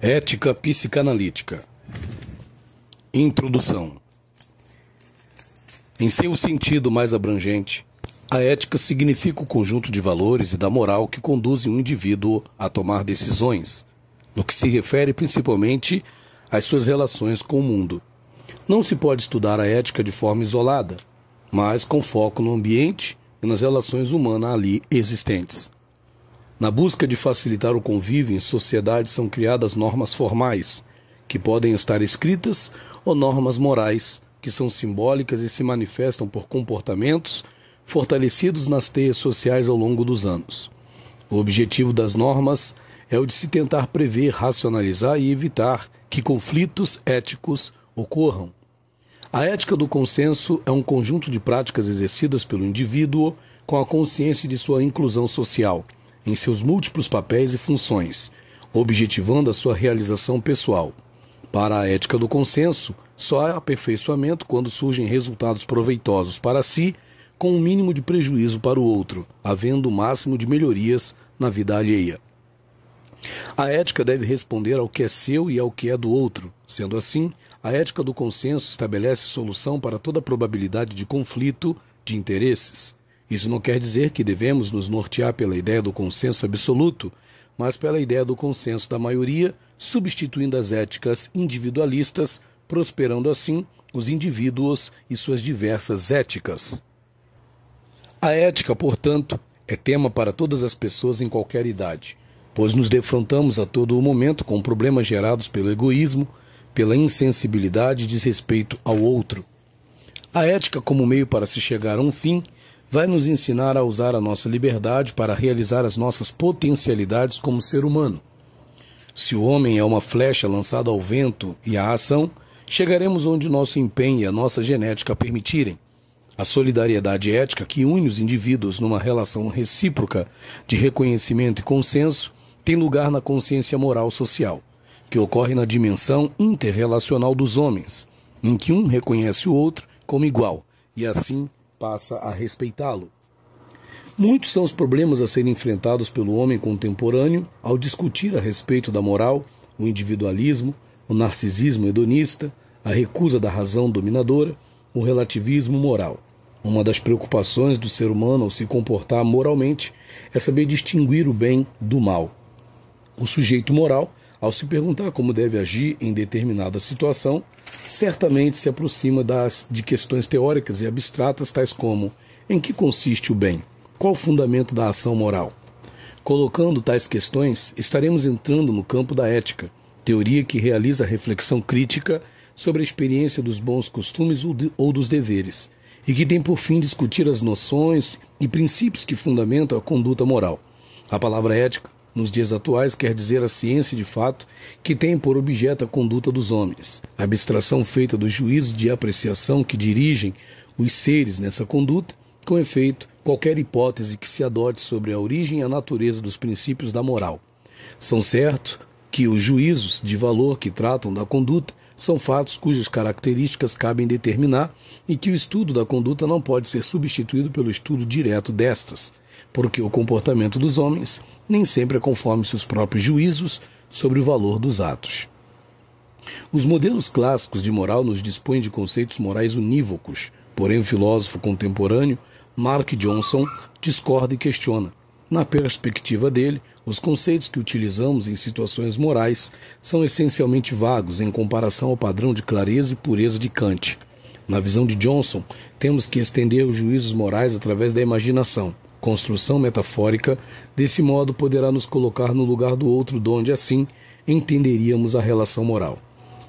Ética psicanalítica. Introdução. Em seu sentido mais abrangente, a ética significa o conjunto de valores e da moral que conduzem um indivíduo a tomar decisões, no que se refere principalmente às suas relações com o mundo. Não se pode estudar a ética de forma isolada, mas com foco no ambiente e nas relações humanas ali existentes. Na busca de facilitar o convívio em sociedade são criadas normas formais, que podem estar escritas, ou normas morais, que são simbólicas e se manifestam por comportamentos fortalecidos nas teias sociais ao longo dos anos. O objetivo das normas é o de se tentar prever, racionalizar e evitar que conflitos éticos ocorram. A ética do consenso é um conjunto de práticas exercidas pelo indivíduo com a consciência de sua inclusão social, em seus múltiplos papéis e funções, objetivando a sua realização pessoal. Para a ética do consenso, só há aperfeiçoamento quando surgem resultados proveitosos para si, com um mínimo de prejuízo para o outro, havendo o máximo de melhorias na vida alheia. A ética deve responder ao que é seu e ao que é do outro. Sendo assim, a ética do consenso estabelece solução para toda probabilidade de conflito de interesses. Isso não quer dizer que devemos nos nortear pela ideia do consenso absoluto, mas pela ideia do consenso da maioria, substituindo as éticas individualistas, prosperando assim os indivíduos e suas diversas éticas. A ética, portanto, é tema para todas as pessoas em qualquer idade, pois nos defrontamos a todo o momento com problemas gerados pelo egoísmo, pela insensibilidade e desrespeito ao outro. A ética, como meio para se chegar a um fim, vai nos ensinar a usar a nossa liberdade para realizar as nossas potencialidades como ser humano. Se o homem é uma flecha lançada ao vento e à ação, chegaremos onde nosso empenho e a nossa genética permitirem. A solidariedade ética que une os indivíduos numa relação recíproca de reconhecimento e consenso tem lugar na consciência moral social, que ocorre na dimensão interrelacional dos homens, em que um reconhece o outro como igual e assim passa a respeitá-lo. Muitos são os problemas a serem enfrentados pelo homem contemporâneo ao discutir a respeito da moral, o individualismo, o narcisismo hedonista, a recusa da razão dominadora, o relativismo moral. Uma das preocupações do ser humano ao se comportar moralmente é saber distinguir o bem do mal. O sujeito moral, ao se perguntar como deve agir em determinada situação, certamente se aproxima de questões teóricas e abstratas tais como: em que consiste o bem? Qual o fundamento da ação moral? Colocando tais questões, estaremos entrando no campo da ética, teoria que realiza reflexão crítica sobre a experiência dos bons costumes ou dos deveres, e que tem por fim discutir as noções e princípios que fundamentam a conduta moral. A palavra ética, nos dias atuais, quer dizer a ciência de fato que tem por objeto a conduta dos homens, a abstração feita dos juízos de apreciação que dirigem os seres nessa conduta. Com efeito, qualquer hipótese que se adote sobre a origem e a natureza dos princípios da moral. São certos que os juízos de valor que tratam da conduta são fatos cujas características cabem determinar e que o estudo da conduta não pode ser substituído pelo estudo direto destas, porque o comportamento dos homens nem sempre é conforme seus próprios juízos sobre o valor dos atos. Os modelos clássicos de moral nos dispõem de conceitos morais unívocos, porém o filósofo contemporâneo Mark Johnson discorda e questiona. Na perspectiva dele, os conceitos que utilizamos em situações morais são essencialmente vagos em comparação ao padrão de clareza e pureza de Kant. Na visão de Johnson, temos que estender os juízos morais através da imaginação, construção metafórica. Desse modo poderá nos colocar no lugar do outro, donde assim entenderíamos a relação moral.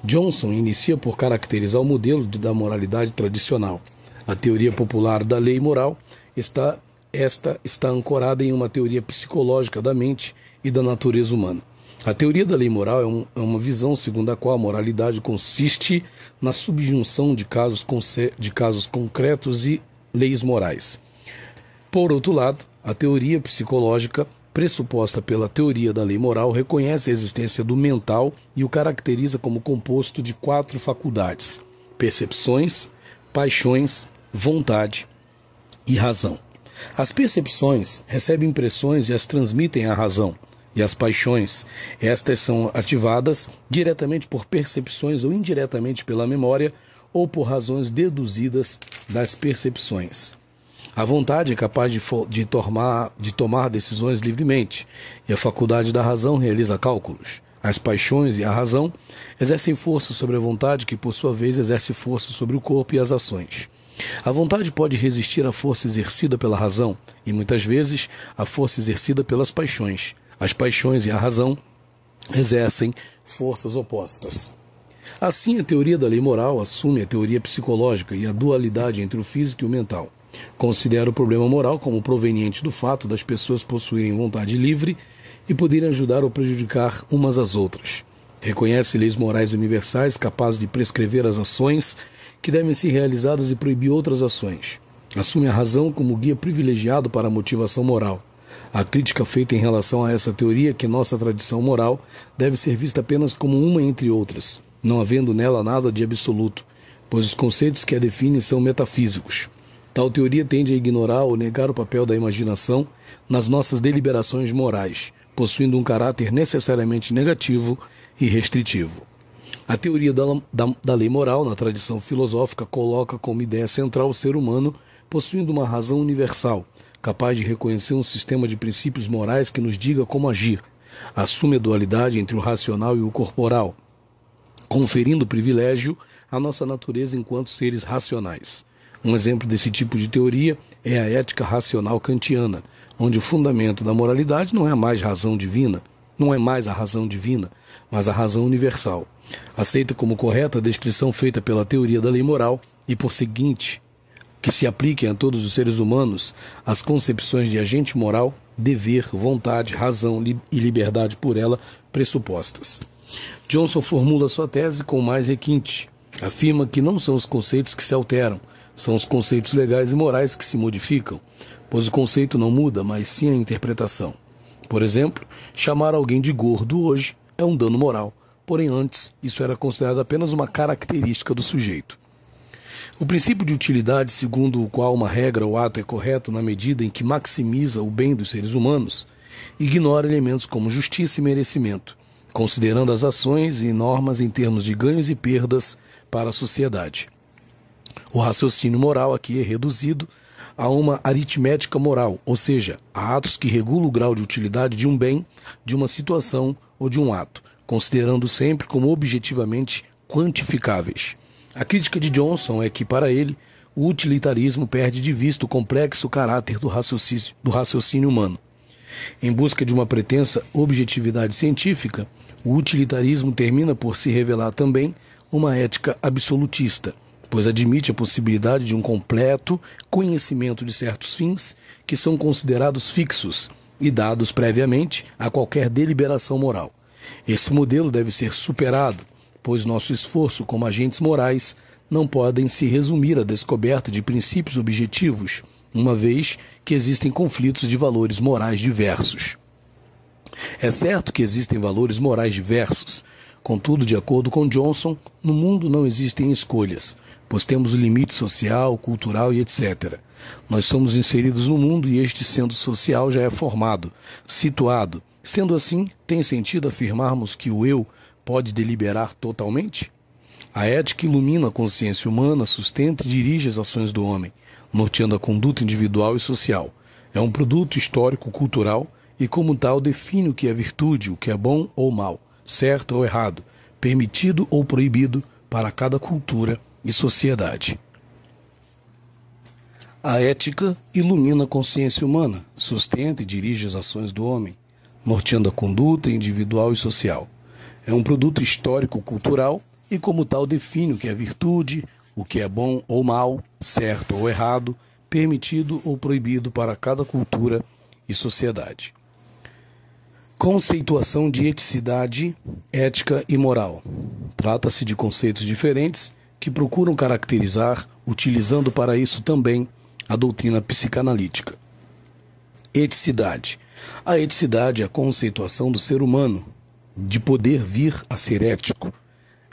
Johnson inicia por caracterizar o modelo da moralidade tradicional. A teoria popular da lei moral está ancorada em uma teoria psicológica da mente e da natureza humana. A teoria da lei moral é uma visão segundo a qual a moralidade consiste na subjunção de casos concretos e leis morais. Por outro lado, a teoria psicológica, pressuposta pela teoria da lei moral, reconhece a existência do mental e o caracteriza como composto de 4 faculdades: percepções, paixões, vontade e razão. As percepções recebem impressões e as transmitem à razão, e as paixões. Estas são ativadas diretamente por percepções ou indiretamente pela memória ou por razões deduzidas das percepções. A vontade é capaz de tomar decisões livremente, e a faculdade da razão realiza cálculos. As paixões e a razão exercem força sobre a vontade, que por sua vez exerce força sobre o corpo e as ações. A vontade pode resistir à força exercida pela razão, e muitas vezes à força exercida pelas paixões. As paixões e a razão exercem forças opostas. Assim, a teoria da lei moral assume a teoria psicológica e a dualidade entre o físico e o mental. Considera o problema moral como proveniente do fato das pessoas possuírem vontade livre e poderem ajudar ou prejudicar umas às outras. Reconhece leis morais universais capazes de prescrever as ações que devem ser realizadas e proibir outras ações. Assume a razão como guia privilegiado para a motivação moral. A crítica feita em relação a essa teoria é que nossa tradição moral deve ser vista apenas como uma entre outras, não havendo nela nada de absoluto, pois os conceitos que a definem são metafísicos. Tal teoria tende a ignorar ou negar o papel da imaginação nas nossas deliberações morais, possuindo um caráter necessariamente negativo e restritivo. A teoria da lei moral, na tradição filosófica, coloca como ideia central o ser humano possuindo uma razão universal, capaz de reconhecer um sistema de princípios morais que nos diga como agir. Assume a dualidade entre o racional e o corporal, conferindo privilégio à nossa natureza enquanto seres racionais. Um exemplo desse tipo de teoria é a ética racional kantiana, onde o fundamento da moralidade não é mais a razão divina, mas a razão universal. Aceita como correta a descrição feita pela teoria da lei moral e, por seguinte, que se apliquem a todos os seres humanos as concepções de agente moral, dever, vontade, razão e liberdade por ela pressupostas. Johnson formula sua tese com mais requinte. Afirma que não são os conceitos que se alteram, são os conceitos legais e morais que se modificam, pois o conceito não muda, mas sim a interpretação. Por exemplo, chamar alguém de gordo hoje é um dano moral, porém antes isso era considerado apenas uma característica do sujeito. O princípio de utilidade, segundo o qual uma regra ou ato é correto na medida em que maximiza o bem dos seres humanos, ignora elementos como justiça e merecimento, considerando as ações e normas em termos de ganhos e perdas para a sociedade. O raciocínio moral aqui é reduzido a uma aritmética moral, ou seja, a atos que regulam o grau de utilidade de um bem, de uma situação ou de um ato, considerando sempre como objetivamente quantificáveis. A crítica de Johnson é que, para ele, o utilitarismo perde de vista o complexo caráter do raciocínio humano. Em busca de uma pretensa objetividade científica, o utilitarismo termina por se revelar também uma ética absolutista, pois admite a possibilidade de um completo conhecimento de certos fins que são considerados fixos e dados previamente a qualquer deliberação moral. Esse modelo deve ser superado, pois nosso esforço como agentes morais não podem se resumir à descoberta de princípios objetivos, uma vez que existem conflitos de valores morais diversos. É certo que existem valores morais diversos, contudo, de acordo com Johnson, no mundo não existem escolhas, pois temos o limite social, cultural e etc. Nós somos inseridos no mundo e este, sendo social, já é formado, situado. Sendo assim, tem sentido afirmarmos que o eu pode deliberar totalmente? A ética ilumina a consciência humana, sustenta e dirige as ações do homem, norteando a conduta individual e social. É um produto histórico-cultural e, como tal, define o que é virtude, o que é bom ou mal, certo ou errado, permitido ou proibido para cada cultura e sociedade. A ética ilumina a consciência humana, sustenta e dirige as ações do homem, norteando a conduta individual e social. É um produto histórico-cultural e, como tal, define o que é virtude, o que é bom ou mal, certo ou errado, permitido ou proibido para cada cultura e sociedade. Conceituação de eticidade, ética e moral. Trata-se de conceitos diferentes que procuram caracterizar, utilizando para isso também a doutrina psicanalítica. Eticidade. A eticidade é a conceituação do ser humano, de poder vir a ser ético.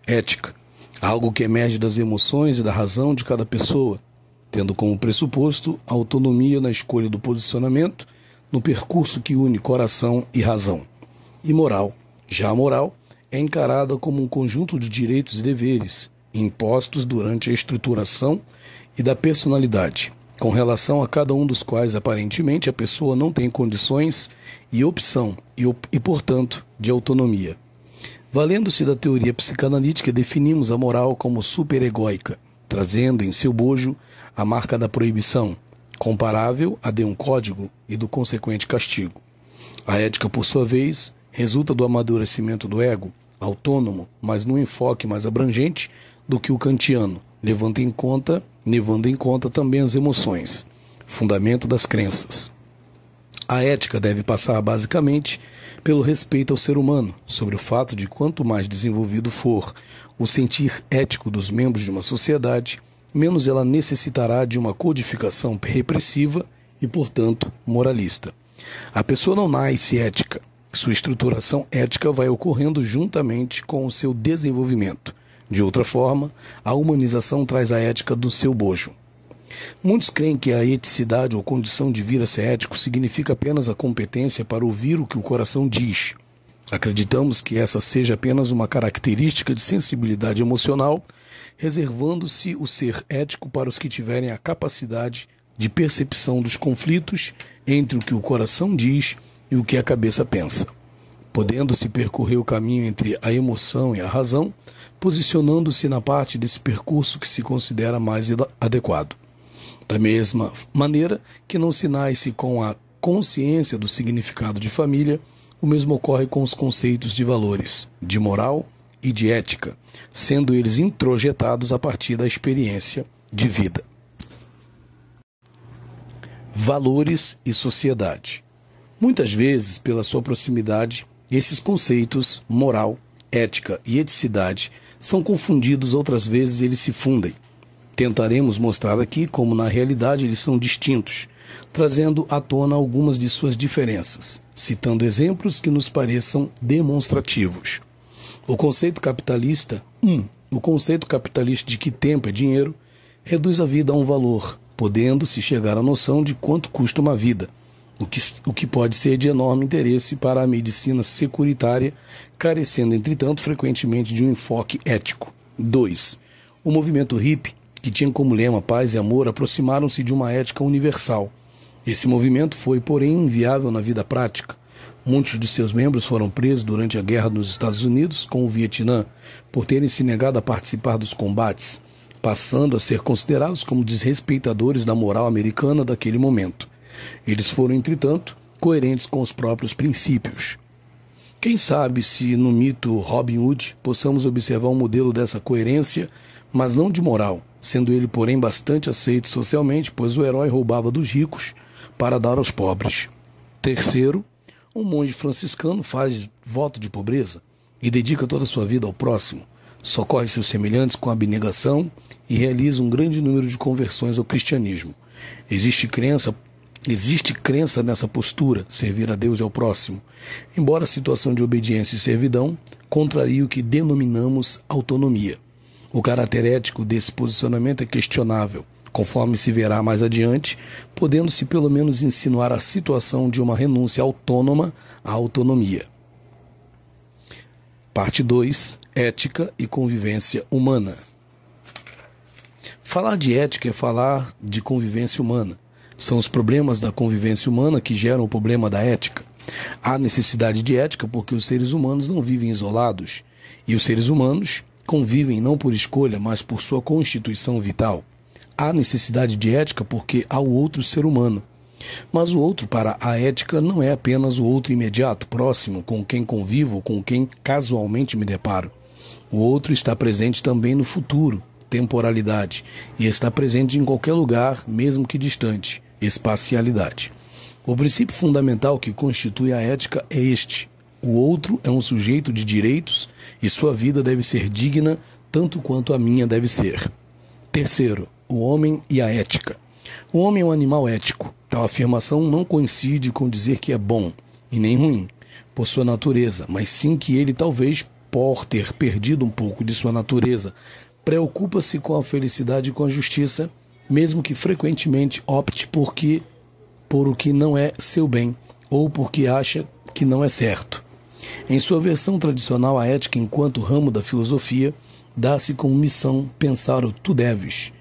Ética. Algo que emerge das emoções e da razão de cada pessoa, tendo como pressuposto a autonomia na escolha do posicionamento no percurso que une coração e razão. e moral. Já a moral é encarada como um conjunto de direitos e deveres impostos durante a estruturação e da personalidade, com relação a cada um dos quais aparentemente a pessoa não tem condições e opção e portanto, de autonomia. Valendo-se da teoria psicanalítica, definimos a moral como superegóica, trazendo em seu bojo a marca da proibição, comparável à de um código e do consequente castigo. A ética, por sua vez, resulta do amadurecimento do ego, autônomo, mas num enfoque mais abrangente do que o kantiano, levando em conta também as emoções, fundamento das crenças. A ética deve passar basicamente pelo respeito ao ser humano, sobre o fato de quanto mais desenvolvido for o sentir ético dos membros de uma sociedade, menos ela necessitará de uma codificação repressiva e, portanto, moralista. A pessoa não nasce ética. Sua estruturação ética vai ocorrendo juntamente com o seu desenvolvimento. De outra forma, a humanização traz a ética do seu bojo. Muitos creem que a eticidade ou condição de vir a ser ético significa apenas a competência para ouvir o que o coração diz. Acreditamos que essa seja apenas uma característica de sensibilidade emocional, reservando-se o ser ético para os que tiverem a capacidade de percepção dos conflitos entre o que o coração diz e o que a cabeça pensa, podendo-se percorrer o caminho entre a emoção e a razão, posicionando-se na parte desse percurso que se considera mais adequado. Da mesma maneira que não se nasce com a consciência do significado de família, o mesmo ocorre com os conceitos de valores, de moral e de ética, sendo eles introjetados a partir da experiência de vida. Valores e sociedade. Muitas vezes, pela sua proximidade, esses conceitos, moral, ética e eticidade, são confundidos, outras vezes eles se fundem. Tentaremos mostrar aqui como na realidade eles são distintos, trazendo à tona algumas de suas diferenças, citando exemplos que nos pareçam demonstrativos. O conceito capitalista de que tempo é dinheiro reduz a vida a um valor, podendo-se chegar à noção de quanto custa uma vida, o que pode ser de enorme interesse para a medicina securitária, carecendo, entretanto, frequentemente de um enfoque ético. 2. O movimento hippie, que tinha como lema paz e amor, aproximaram-se de uma ética universal. Esse movimento foi, porém, inviável na vida prática. Muitos de seus membros foram presos durante a guerra nos Estados Unidos com o Vietnã, por terem se negado a participar dos combates, passando a ser considerados como desrespeitadores da moral americana daquele momento. Eles foram, entretanto, coerentes com os próprios princípios. Quem sabe se no mito Robin Hood possamos observar um modelo dessa coerência, mas não de moral, sendo ele, porém, bastante aceito socialmente, pois o herói roubava dos ricos para dar aos pobres. 3. Um monge franciscano faz voto de pobreza e dedica toda a sua vida ao próximo, socorre seus semelhantes com abnegação e realiza um grande número de conversões ao cristianismo. Existe crença nessa postura, servir a Deus e ao próximo, embora a situação de obediência e servidão contrarie o que denominamos autonomia. O caráter ético desse posicionamento é questionável, conforme se verá mais adiante, podendo-se pelo menos insinuar a situação de uma renúncia autônoma à autonomia. Parte 2. Ética e convivência humana. Falar de ética é falar de convivência humana. São os problemas da convivência humana que geram o problema da ética. Há necessidade de ética porque os seres humanos não vivem isolados, e os seres humanos convivem não por escolha, mas por sua constituição vital. Há necessidade de ética porque há o outro ser humano. Mas o outro para a ética não é apenas o outro imediato, próximo, com quem convivo, com quem casualmente me deparo. O outro está presente também no futuro, temporalidade, e está presente em qualquer lugar, mesmo que distante, espacialidade. O princípio fundamental que constitui a ética é este: o outro é um sujeito de direitos e sua vida deve ser digna tanto quanto a minha deve ser. 3. O homem e a ética. O homem é um animal ético. Tal afirmação não coincide com dizer que é bom e nem ruim por sua natureza, mas sim que ele talvez, por ter perdido um pouco de sua natureza, preocupa-se com a felicidade e com a justiça, mesmo que frequentemente opte por o que não é seu bem ou porque acha que não é certo. Em sua versão tradicional, a ética, enquanto ramo da filosofia, dá-se como missão pensar o tu deves,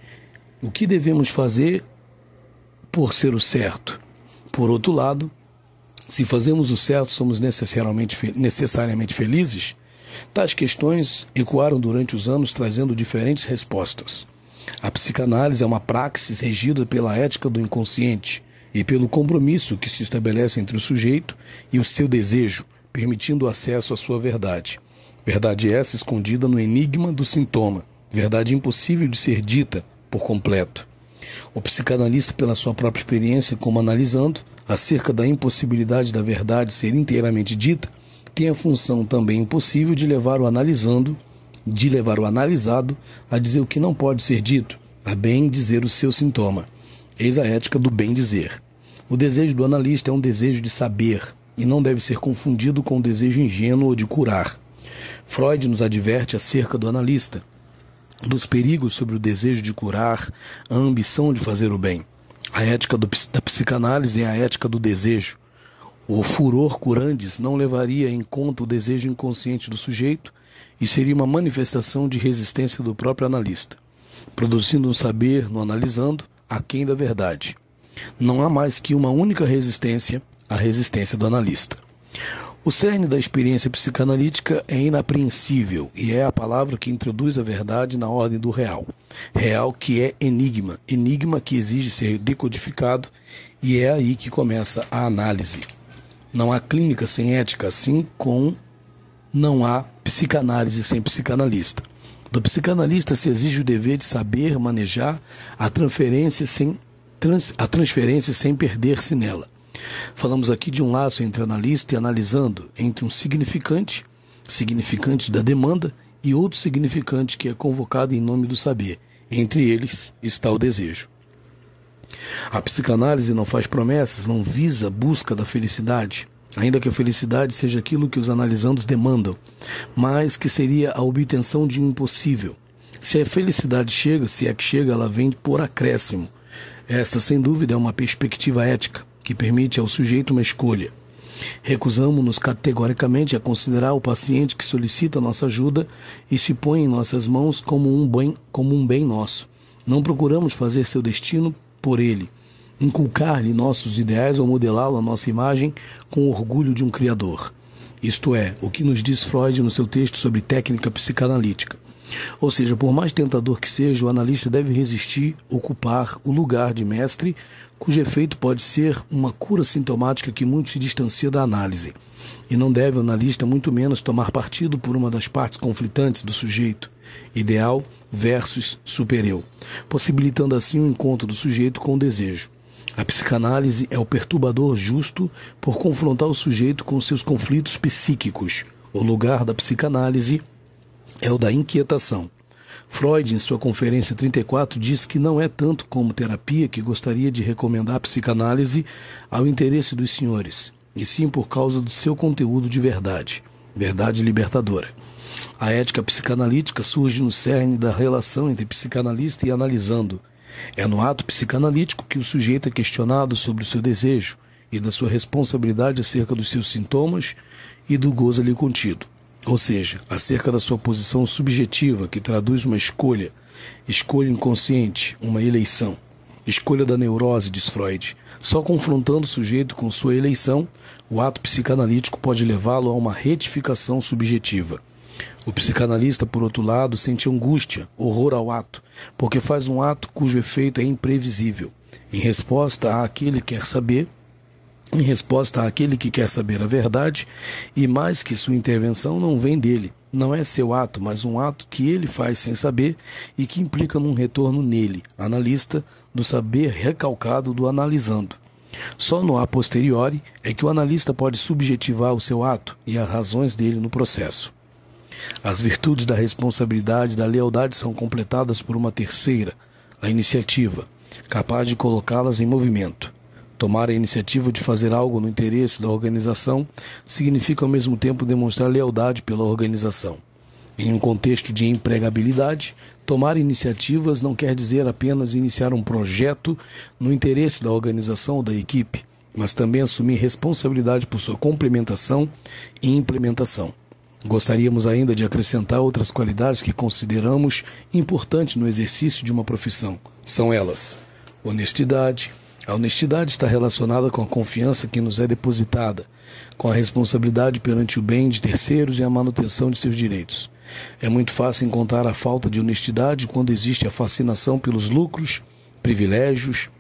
o que devemos fazer por ser o certo. Por outro lado, se fazemos o certo, somos necessariamente felizes? Tais questões ecoaram durante os anos, trazendo diferentes respostas. A psicanálise é uma praxis regida pela ética do inconsciente e pelo compromisso que se estabelece entre o sujeito e o seu desejo, permitindo o acesso à sua verdade. Verdade essa escondida no enigma do sintoma, verdade impossível de ser dita por completo. O psicanalista, pela sua própria experiência como analisando, acerca da impossibilidade da verdade ser inteiramente dita, tem a função também impossível de levar o analisado a dizer o que não pode ser dito, a bem dizer o seu sintoma. Eis a ética do bem dizer. O desejo do analista é um desejo de saber, e não deve ser confundido com o desejo ingênuo de curar. Freud nos adverte acerca do analista, dos perigos sobre o desejo de curar, a ambição de fazer o bem. A ética da psicanálise é a ética do desejo. O furor curandis não levaria em conta o desejo inconsciente do sujeito e seria uma manifestação de resistência do próprio analista, produzindo um saber no analisando aquém da verdade. Não há mais que uma única resistência, a resistência do analista. O cerne da experiência psicanalítica é inapreensível e é a palavra que introduz a verdade na ordem do real. Real que é enigma, enigma que exige ser decodificado, e é aí que começa a análise. Não há clínica sem ética, assim como não há psicanálise sem psicanalista. Do psicanalista se exige o dever de saber manejar a transferência sem perder-se nela. Falamos aqui de um laço entre analista e analisando, entre um significante da demanda, e outro significante que é convocado em nome do saber. Entre eles está o desejo. A psicanálise não faz promessas, não visa a busca da felicidade, ainda que a felicidade seja aquilo que os analisandos demandam, mas que seria a obtenção de um impossível. Se a felicidade chega, se é que chega, ela vem por acréscimo. Esta, sem dúvida, é uma perspectiva ética, que permite ao sujeito uma escolha. Recusamos-nos categoricamente a considerar o paciente que solicita nossa ajuda e se põe em nossas mãos como um bem nosso. Não procuramos fazer seu destino por ele, inculcar-lhe nossos ideais ou modelá-lo à nossa imagem com o orgulho de um criador. Isto é, o que nos diz Freud no seu texto sobre técnica psicanalítica. Ou seja, por mais tentador que seja, o analista deve resistir, ocupar o lugar de mestre, cujo efeito pode ser uma cura sintomática que muito se distancia da análise. E não deve o analista muito menos tomar partido por uma das partes conflitantes do sujeito, ideal versus super-eu, possibilitando assim o encontro do sujeito com o desejo. A psicanálise é o perturbador justo por confrontar o sujeito com seus conflitos psíquicos. O lugar da psicanálise é o da inquietação. Freud, em sua Conferência 34, diz que não é tanto como terapia que gostaria de recomendar a psicanálise ao interesse dos senhores, e sim por causa do seu conteúdo de verdade, verdade libertadora. A ética psicanalítica surge no cerne da relação entre psicanalista e analisando. É no ato psicanalítico que o sujeito é questionado sobre o seu desejo e da sua responsabilidade acerca dos seus sintomas e do gozo ali contido. Ou seja, acerca da sua posição subjetiva, que traduz uma escolha inconsciente, uma eleição. Escolha da neurose, diz Freud. Só confrontando o sujeito com sua eleição, o ato psicanalítico pode levá-lo a uma retificação subjetiva. O psicanalista, por outro lado, sente angústia, horror ao ato, porque faz um ato cujo efeito é imprevisível. Em resposta àquele que quer saber a verdade, e mais que sua intervenção não vem dele, não é seu ato, mas um ato que ele faz sem saber e que implica num retorno nele, analista, do saber recalcado do analisando. Só no a posteriori é que o analista pode subjetivar o seu ato e as razões dele no processo. As virtudes da responsabilidade e da lealdade são completadas por uma terceira, a iniciativa, capaz de colocá-las em movimento. Tomar a iniciativa de fazer algo no interesse da organização significa ao mesmo tempo demonstrar lealdade pela organização. Em um contexto de empregabilidade, tomar iniciativas não quer dizer apenas iniciar um projeto no interesse da organização ou da equipe, mas também assumir responsabilidade por sua complementação e implementação. Gostaríamos ainda de acrescentar outras qualidades que consideramos importantes no exercício de uma profissão. São elas: honestidade. A honestidade está relacionada com a confiança que nos é depositada, com a responsabilidade perante o bem de terceiros e a manutenção de seus direitos. É muito fácil encontrar a falta de honestidade quando existe a fascinação pelos lucros, privilégios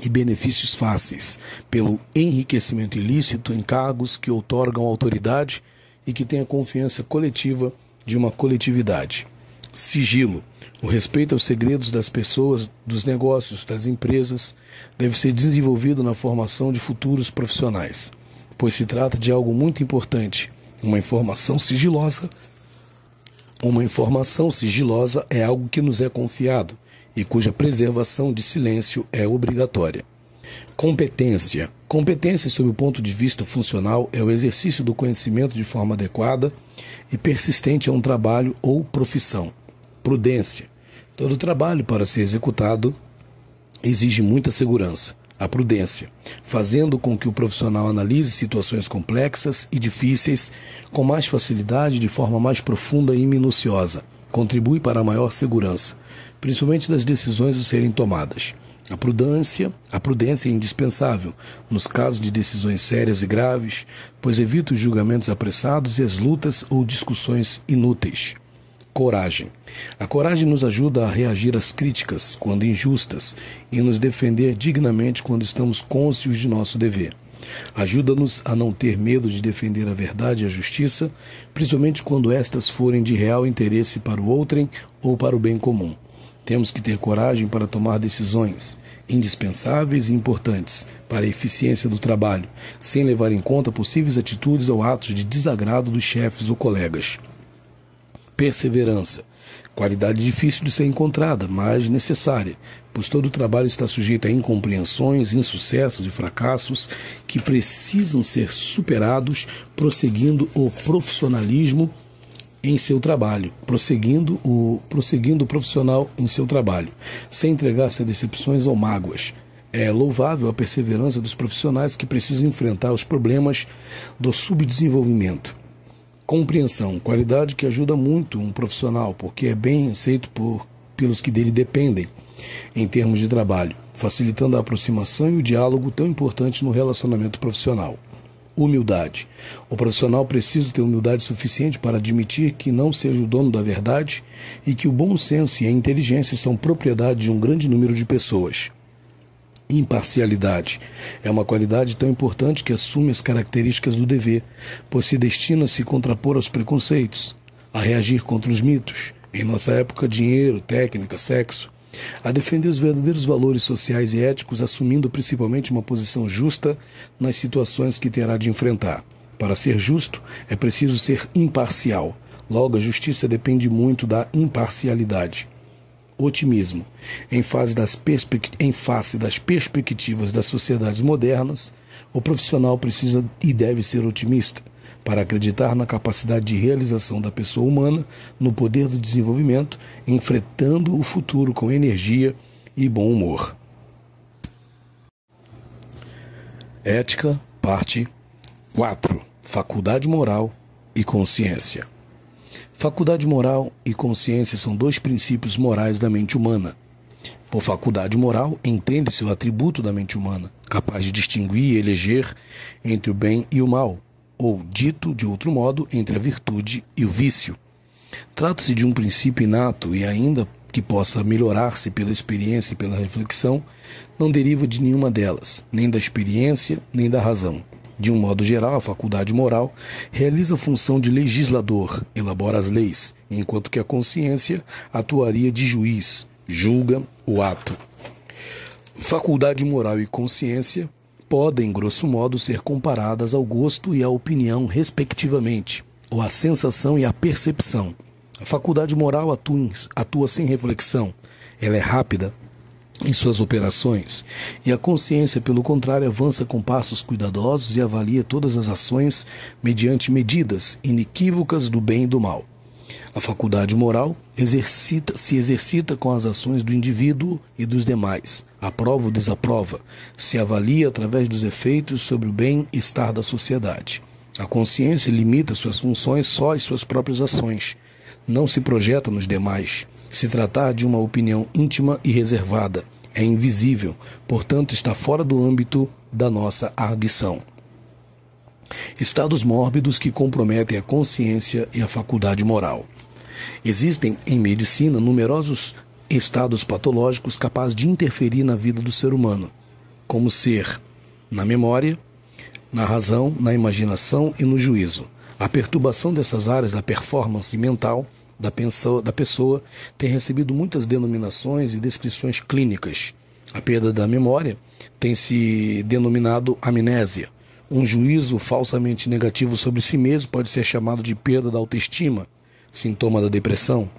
e benefícios fáceis, pelo enriquecimento ilícito em cargos que outorgam autoridade e que têm a confiança coletiva de uma coletividade. Sigilo. O respeito aos segredos das pessoas, dos negócios, das empresas, deve ser desenvolvido na formação de futuros profissionais, pois se trata de algo muito importante. Uma informação sigilosa é algo que nos é confiado e cuja preservação de silêncio é obrigatória. Competência. Competência, sob o ponto de vista funcional, é o exercício do conhecimento de forma adequada e persistente a um trabalho ou profissão. Prudência. Todo trabalho, para ser executado, exige muita segurança. A prudência, fazendo com que o profissional analise situações complexas e difíceis com mais facilidade, de forma mais profunda e minuciosa, contribui para a maior segurança, principalmente das decisões a serem tomadas. A prudência é indispensável nos casos de decisões sérias e graves, pois evita os julgamentos apressados e as lutas ou discussões inúteis. Coragem. A coragem nos ajuda a reagir às críticas, quando injustas, e nos defender dignamente quando estamos cônscios de nosso dever. Ajuda-nos a não ter medo de defender a verdade e a justiça, principalmente quando estas forem de real interesse para o outrem ou para o bem comum. Temos que ter coragem para tomar decisões indispensáveis e importantes para a eficiência do trabalho, sem levar em conta possíveis atitudes ou atos de desagrado dos chefes ou colegas. Perseverança. Qualidade difícil de ser encontrada, mas necessária, pois todo trabalho está sujeito a incompreensões, insucessos e fracassos que precisam ser superados, prosseguindo o profissionalismo em seu trabalho, prosseguindo o profissional em seu trabalho, sem entregar-se a decepções ou mágoas. É louvável a perseverança dos profissionais que precisam enfrentar os problemas do subdesenvolvimento. Compreensão, qualidade que ajuda muito um profissional, porque é bem aceito pelos que dele dependem em termos de trabalho, facilitando a aproximação e o diálogo tão importante no relacionamento profissional. Humildade. O profissional precisa ter humildade suficiente para admitir que não seja o dono da verdade e que o bom senso e a inteligência são propriedade de um grande número de pessoas. Imparcialidade. É uma qualidade tão importante que assume as características do dever, pois se destina a se contrapor aos preconceitos, a reagir contra os mitos, em nossa época dinheiro, técnica, sexo, a defender os verdadeiros valores sociais e éticos, assumindo principalmente uma posição justa nas situações que terá de enfrentar. Para ser justo, é preciso ser imparcial. Logo, a justiça depende muito da imparcialidade. Otimismo. Em face das perspectivas das sociedades modernas, o profissional precisa e deve ser otimista, para acreditar na capacidade de realização da pessoa humana, no poder do desenvolvimento, enfrentando o futuro com energia e bom humor. Ética, parte 4. Faculdade moral e consciência. Faculdade moral e consciência são dois princípios morais da mente humana. Por faculdade moral, entende-se o atributo da mente humana, capaz de distinguir e eleger entre o bem e o mal, ou, dito de outro modo, entre a virtude e o vício. Trata-se de um princípio inato e, ainda que possa melhorar-se pela experiência e pela reflexão, não deriva de nenhuma delas, nem da experiência, nem da razão. De um modo geral, a faculdade moral realiza a função de legislador, elabora as leis, enquanto que a consciência atuaria de juiz, julga o ato. Faculdade moral e consciência podem, grosso modo, ser comparadas ao gosto e à opinião, respectivamente, ou à sensação e à percepção. A faculdade moral atua sem reflexão, ela é rápida em suas operações, e a consciência, pelo contrário, avança com passos cuidadosos e avalia todas as ações mediante medidas inequívocas do bem e do mal. A faculdade moral se exercita com as ações do indivíduo e dos demais, aprova ou desaprova, se avalia através dos efeitos sobre o bem-estar da sociedade. A consciência limita suas funções só às suas próprias ações, não se projeta nos demais. Se tratar de uma opinião íntima e reservada, é invisível, portanto está fora do âmbito da nossa arguição. Estados mórbidos que comprometem a consciência e a faculdade moral. Existem em medicina numerosos estados patológicos capazes de interferir na vida do ser humano, como ser na memória, na razão, na imaginação e no juízo. A perturbação dessas áreas da performance mental da pessoa tem recebido muitas denominações e descrições clínicas. A perda da memória tem se denominado amnésia. Um juízo falsamente negativo sobre si mesmo pode ser chamado de perda da autoestima, sintoma da depressão.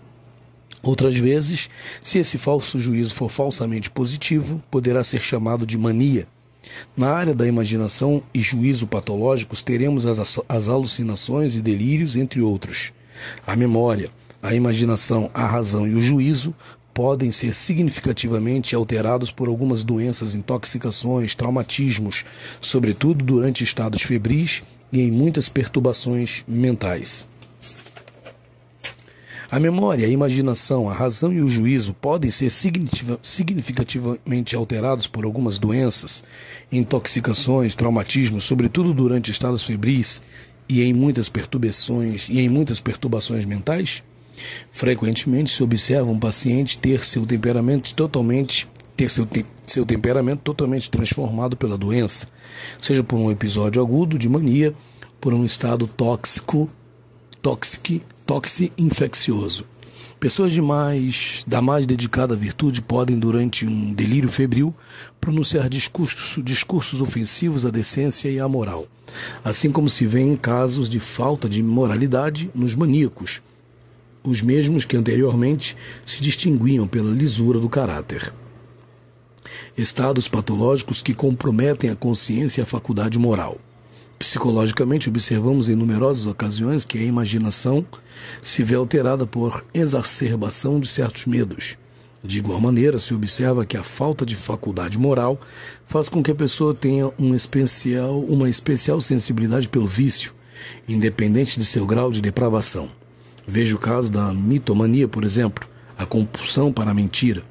Outras vezes, se esse falso juízo for falsamente positivo, poderá ser chamado de mania. Na área da imaginação e juízo patológicos, teremos as alucinações e delírios, entre outros. A memória, a imaginação, a razão e o juízo podem ser significativamente alterados por algumas doenças, intoxicações, traumatismos, sobretudo durante estados febris e em muitas perturbações mentais. A memória, a imaginação, a razão e o juízo podem ser significativamente alterados por algumas doenças, intoxicações, traumatismos, sobretudo durante estados febris e em muitas perturbações mentais. Frequentemente se observa um paciente ter seu temperamento totalmente transformado pela doença, seja por um episódio agudo de mania, por um estado toxi-infeccioso. Pessoas da mais dedicada virtude podem, durante um delírio febril, pronunciar discursos ofensivos à decência e à moral, assim como se vê em casos de falta de moralidade nos maníacos, os mesmos que anteriormente se distinguiam pela lisura do caráter. Estados patológicos que comprometem a consciência e a faculdade moral. Psicologicamente, observamos em numerosas ocasiões que a imaginação se vê alterada por exacerbação de certos medos. De igual maneira, se observa que a falta de faculdade moral faz com que a pessoa tenha uma especial sensibilidade pelo vício, independente de seu grau de depravação. Veja o caso da mitomania, por exemplo, a compulsão para a mentira.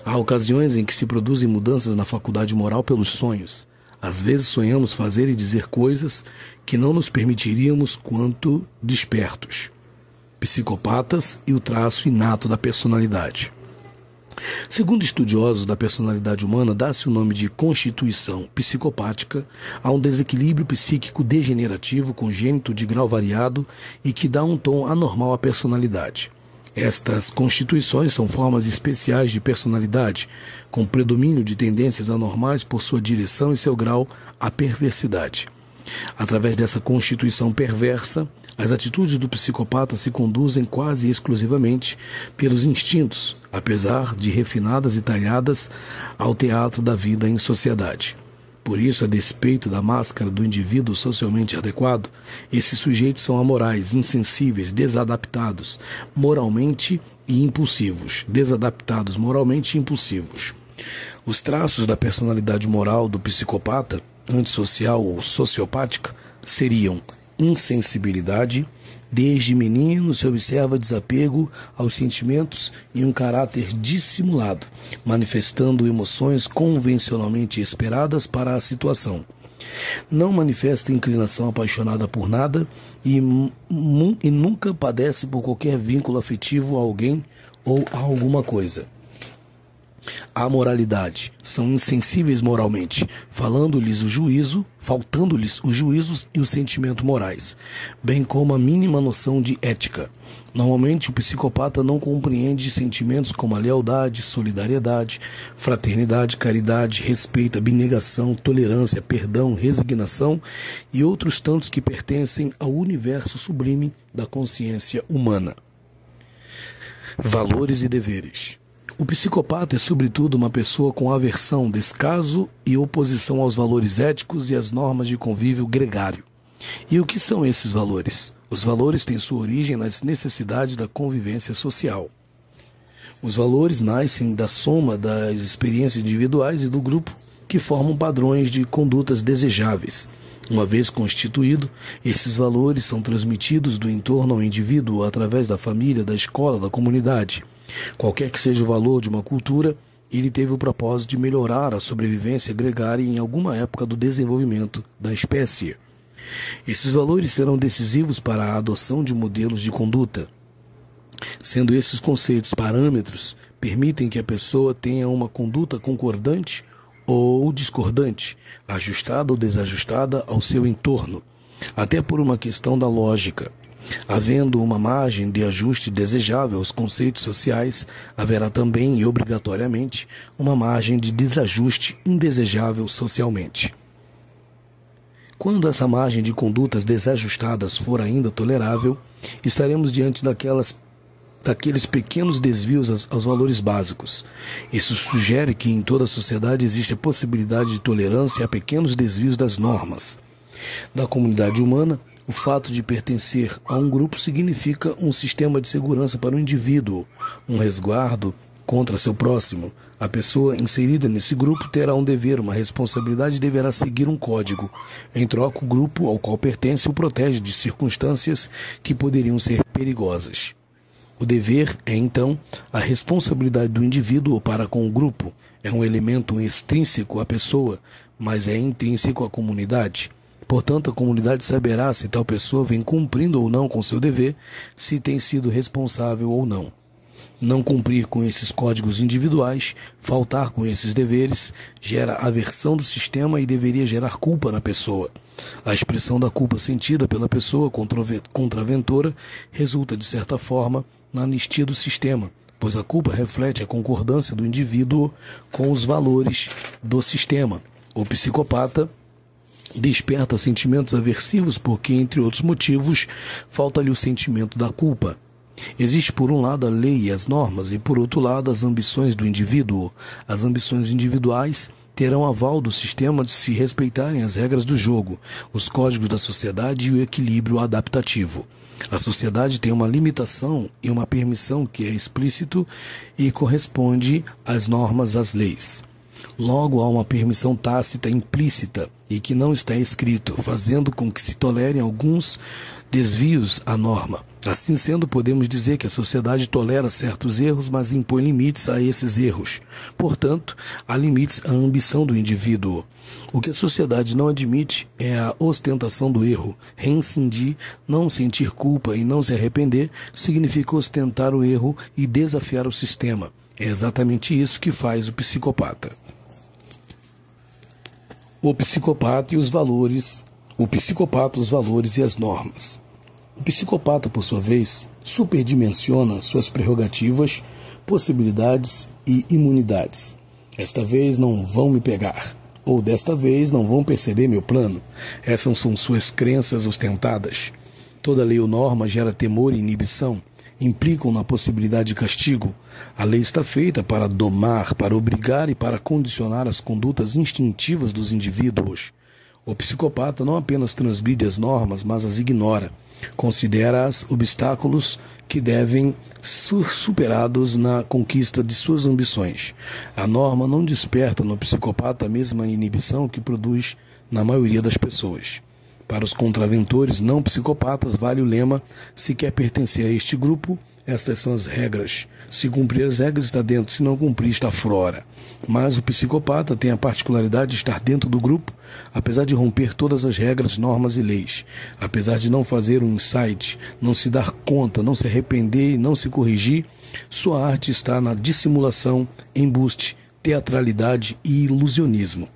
Há ocasiões em que se produzem mudanças na faculdade moral pelos sonhos. Às vezes sonhamos fazer e dizer coisas que não nos permitiríamos quanto despertos. Psicopatas e o traço inato da personalidade. Segundo estudiosos da personalidade humana, dá-se o nome de constituição psicopática a um desequilíbrio psíquico degenerativo congênito de grau variado e que dá um tom anormal à personalidade. Estas constituições são formas especiais de personalidade, com predomínio de tendências anormais por sua direção e seu grau à perversidade. Através dessa constituição perversa, as atitudes do psicopata se conduzem quase exclusivamente pelos instintos, apesar de refinadas e talhadas ao teatro da vida em sociedade. Por isso, a despeito da máscara do indivíduo socialmente adequado, esses sujeitos são amorais, insensíveis, desadaptados moralmente e impulsivos. Os traços da personalidade moral do psicopata, antissocial ou sociopática, seriam insensibilidade. Desde menino se observa desapego aos sentimentos e um caráter dissimulado, manifestando emoções convencionalmente esperadas para a situação. Não manifesta inclinação apaixonada por nada e nunca padece por qualquer vínculo afetivo a alguém ou a alguma coisa. A moralidade, são insensíveis moralmente, faltando-lhes os juízos e os sentimentos morais, bem como a mínima noção de ética. Normalmente o psicopata não compreende sentimentos como a lealdade, solidariedade, fraternidade, caridade, respeito, abnegação, tolerância, perdão, resignação e outros tantos que pertencem ao universo sublime da consciência humana. Valores e deveres. O psicopata é, sobretudo, uma pessoa com aversão, descaso e oposição aos valores éticos e às normas de convívio gregário. E o que são esses valores? Os valores têm sua origem nas necessidades da convivência social. Os valores nascem da soma das experiências individuais e do grupo, que formam padrões de condutas desejáveis. Uma vez constituído, esses valores são transmitidos do entorno ao indivíduo através da família, da escola, da comunidade. Qualquer que seja o valor de uma cultura, ele teve o propósito de melhorar a sobrevivência gregária em alguma época do desenvolvimento da espécie. Esses valores serão decisivos para a adoção de modelos de conduta. Sendo esses conceitos parâmetros, permitem que a pessoa tenha uma conduta concordante ou discordante, ajustada ou desajustada ao seu entorno, até por uma questão da lógica. Havendo uma margem de ajuste desejável aos conceitos sociais, haverá também e obrigatoriamente uma margem de desajuste indesejável socialmente. Quando essa margem de condutas desajustadas for ainda tolerável, estaremos diante daqueles pequenos desvios aos valores básicos. Isso sugere que em toda a sociedade existe a possibilidade de tolerância a pequenos desvios das normas. Da comunidade humana, o fato de pertencer a um grupo significa um sistema de segurança para o indivíduo, um resguardo contra seu próximo. A pessoa inserida nesse grupo terá um dever, uma responsabilidade e deverá seguir um código. Em troca, o grupo ao qual pertence o protege de circunstâncias que poderiam ser perigosas. O dever é, então, a responsabilidade do indivíduo para com o grupo. É um elemento extrínseco à pessoa, mas é intrínseco à comunidade. Portanto, a comunidade saberá se tal pessoa vem cumprindo ou não com seu dever, se tem sido responsável ou não. Não cumprir com esses códigos individuais, faltar com esses deveres, gera aversão do sistema e deveria gerar culpa na pessoa. A expressão da culpa sentida pela pessoa contraventora resulta, de certa forma, na anistia do sistema, pois a culpa reflete a concordância do indivíduo com os valores do sistema. O psicopata desperta sentimentos aversivos porque, entre outros motivos, falta-lhe o sentimento da culpa. Existe, por um lado, a lei e as normas, e, por outro lado, as ambições do indivíduo. As ambições individuais terão aval do sistema de se respeitarem as regras do jogo, os códigos da sociedade e o equilíbrio adaptativo. A sociedade tem uma limitação e uma permissão que é explícito e corresponde às normas, às leis. Logo, há uma permissão tácita implícita e que não está escrito, fazendo com que se tolerem alguns desvios à norma. Assim sendo, podemos dizer que a sociedade tolera certos erros, mas impõe limites a esses erros. Portanto, há limites à ambição do indivíduo. O que a sociedade não admite é a ostentação do erro. Reincidir, não sentir culpa e não se arrepender, significa ostentar o erro e desafiar o sistema. É exatamente isso que faz o psicopata. O psicopata e os valores. O psicopata, os valores e as normas. O psicopata, por sua vez, superdimensiona suas prerrogativas, possibilidades e imunidades. Esta vez não vão me pegar, ou desta vez não vão perceber meu plano. Essas são suas crenças ostentadas. Toda lei ou norma gera temor e inibição, implicam na possibilidade de castigo. A lei está feita para domar, para obrigar e para condicionar as condutas instintivas dos indivíduos. O psicopata não apenas transgride as normas, mas as ignora. Considera-as obstáculos que devem ser superados na conquista de suas ambições. A norma não desperta no psicopata a mesma inibição que produz na maioria das pessoas. Para os contraventores não psicopatas vale o lema: se quer pertencer a este grupo, estas são as regras. Se cumprir as regras está dentro, se não cumprir está fora. Mas o psicopata tem a particularidade de estar dentro do grupo, apesar de romper todas as regras, normas e leis. Apesar de não fazer um insight, não se dar conta, não se arrepender e não se corrigir, sua arte está na dissimulação, embuste, teatralidade e ilusionismo.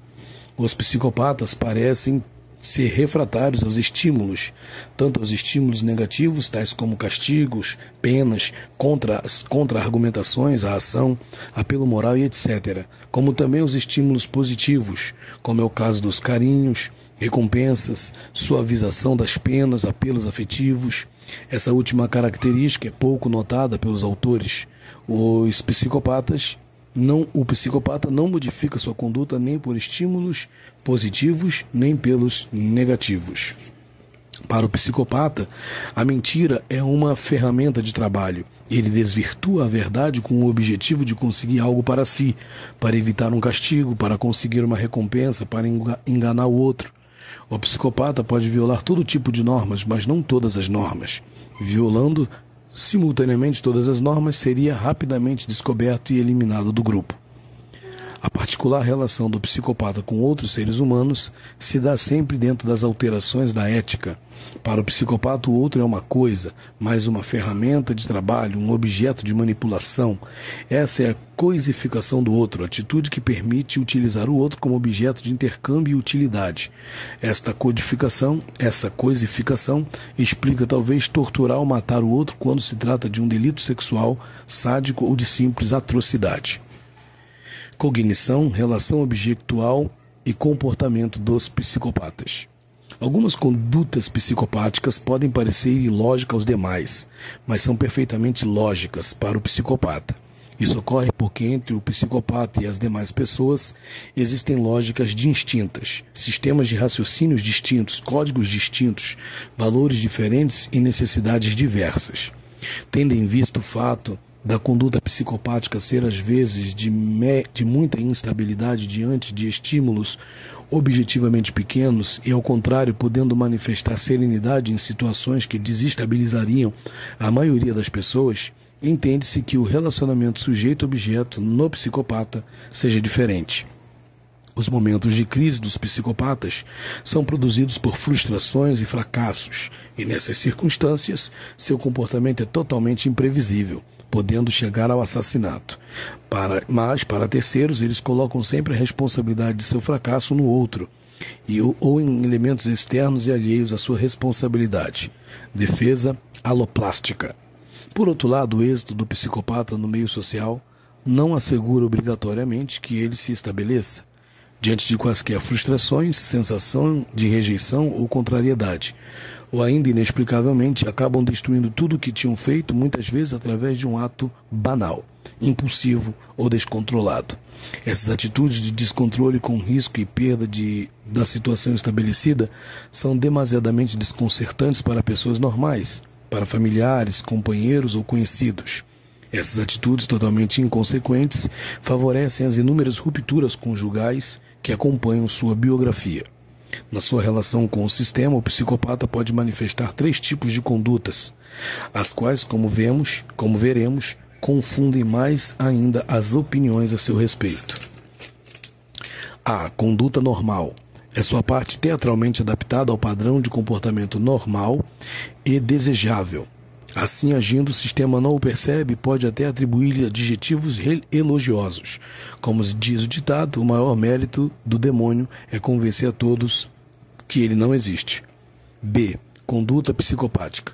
Os psicopatas parecem ser refratários aos estímulos, tanto aos estímulos negativos, tais como castigos, penas, contra-argumentações, a ação, apelo moral e etc., como também aos estímulos positivos, como é o caso dos carinhos, recompensas, suavização das penas, apelos afetivos. Essa última característica é pouco notada pelos autores. O psicopata não modifica sua conduta nem por estímulos positivos, nem pelos negativos. Para o psicopata, a mentira é uma ferramenta de trabalho. Ele desvirtua a verdade com o objetivo de conseguir algo para si, para evitar um castigo, para conseguir uma recompensa, para enganar o outro. O psicopata pode violar todo tipo de normas, mas não todas as normas. Violando simultaneamente todas as normas, seria rapidamente descoberto e eliminado do grupo. A particular relação do psicopata com outros seres humanos se dá sempre dentro das alterações da ética. Para o psicopata, o outro é uma coisa, mais uma ferramenta de trabalho, um objeto de manipulação. Essa é a coisificação do outro, atitude que permite utilizar o outro como objeto de intercâmbio e utilidade. Essa coisificação, explica talvez torturar ou matar o outro quando se trata de um delito sexual, sádico ou de simples atrocidade. Cognição, relação objetual e comportamento dos psicopatas. Algumas condutas psicopáticas podem parecer ilógicas aos demais, mas são perfeitamente lógicas para o psicopata. Isso ocorre porque entre o psicopata e as demais pessoas existem lógicas distintas, sistemas de raciocínios distintos, códigos distintos, valores diferentes e necessidades diversas. Tendo em vista o fato da conduta psicopática ser às vezes de muita instabilidade diante de estímulos objetivamente pequenos e, ao contrário, podendo manifestar serenidade em situações que desestabilizariam a maioria das pessoas, entende-se que o relacionamento sujeito-objeto no psicopata seja diferente. Os momentos de crise dos psicopatas são produzidos por frustrações e fracassos, e nessas circunstâncias, seu comportamento é totalmente imprevisível, podendo chegar ao assassinato. Mas, para terceiros, eles colocam sempre a responsabilidade de seu fracasso no outro, ou em elementos externos e alheios à sua responsabilidade. Defesa aloplástica. Por outro lado, o êxito do psicopata no meio social não assegura obrigatoriamente que ele se estabeleça. Diante de quaisquer frustrações, sensação de rejeição ou contrariedade, ou ainda inexplicavelmente acabam destruindo tudo o que tinham feito, muitas vezes através de um ato banal, impulsivo ou descontrolado. Essas atitudes de descontrole com risco e perda da situação estabelecida são demasiadamente desconcertantes para pessoas normais, para familiares, companheiros ou conhecidos. Essas atitudes totalmente inconsequentes favorecem as inúmeras rupturas conjugais que acompanham sua biografia. Na sua relação com o sistema, o psicopata pode manifestar 3 tipos de condutas, as quais, como veremos, confundem mais ainda as opiniões a seu respeito. A conduta normal é sua parte teatralmente adaptada ao padrão de comportamento normal e desejável. Assim, agindo, o sistema não o percebe e pode até atribuir-lhe adjetivos elogiosos. Como diz o ditado, o maior mérito do demônio é convencer a todos que ele não existe. B. Conduta psicopática.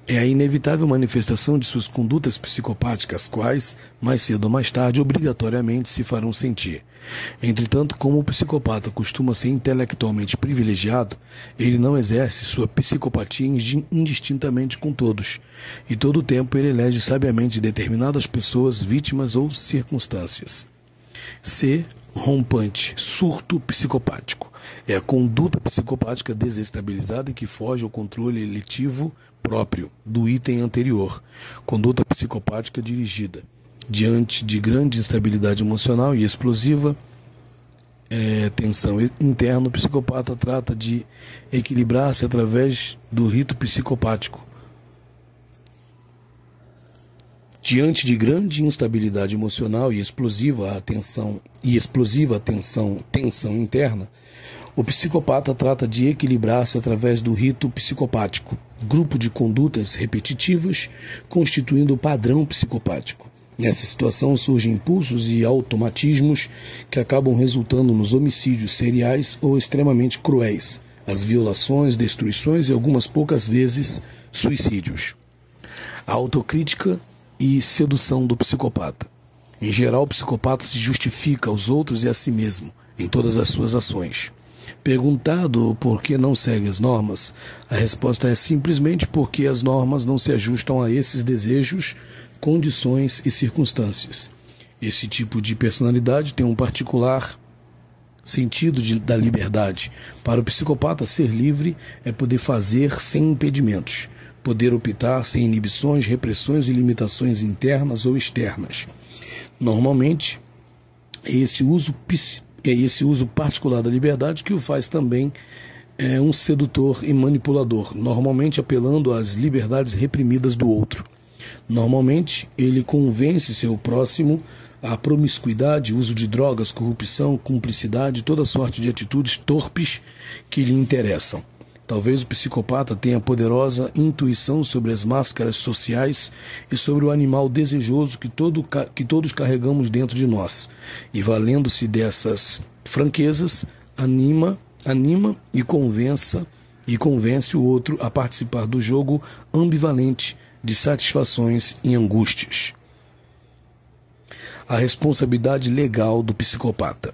É a inevitável manifestação de suas condutas psicopáticas, quais, mais cedo ou mais tarde, obrigatoriamente se farão sentir. Entretanto, como o psicopata costuma ser intelectualmente privilegiado, ele não exerce sua psicopatia indistintamente com todos, e todo o tempo ele elege sabiamente determinadas pessoas, vítimas ou circunstâncias. C. Rompante, surto psicopático. É a conduta psicopática desestabilizada e que foge ao controle eletivo próprio do item anterior. Conduta psicopática dirigida. Diante de grande instabilidade emocional e explosiva, tensão interna, o psicopata trata de equilibrar-se através do rito psicopático. Diante de grande instabilidade emocional e explosiva tensão interna, o psicopata trata de equilibrar-se através do rito psicopático, grupo de condutas repetitivas constituindo o padrão psicopático. Nessa situação surgem impulsos e automatismos que acabam resultando nos homicídios seriais ou extremamente cruéis, as violações, destruições e algumas poucas vezes suicídios. A autocrítica e sedução do psicopata. Em geral, o psicopata se justifica aos outros e a si mesmo em todas as suas ações. Perguntado por que não segue as normas, a resposta é simplesmente porque as normas não se ajustam a esses desejos, condições e circunstâncias. Esse tipo de personalidade tem um particular da liberdade. Para o psicopata, ser livre é poder fazer sem impedimentos, poder optar sem inibições, repressões e limitações internas ou externas. Normalmente, é esse uso particular da liberdade que o faz também um sedutor e manipulador, normalmente apelando às liberdades reprimidas do outro. Normalmente, ele convence seu próximo à promiscuidade, uso de drogas, corrupção, cumplicidade, toda sorte de atitudes torpes que lhe interessam. Talvez o psicopata tenha poderosa intuição sobre as máscaras sociais e sobre o animal desejoso que todos carregamos dentro de nós, e valendo-se dessas franquezas, anima e convence o outro a participar do jogo ambivalente de satisfações e angústias. A responsabilidade legal do psicopata.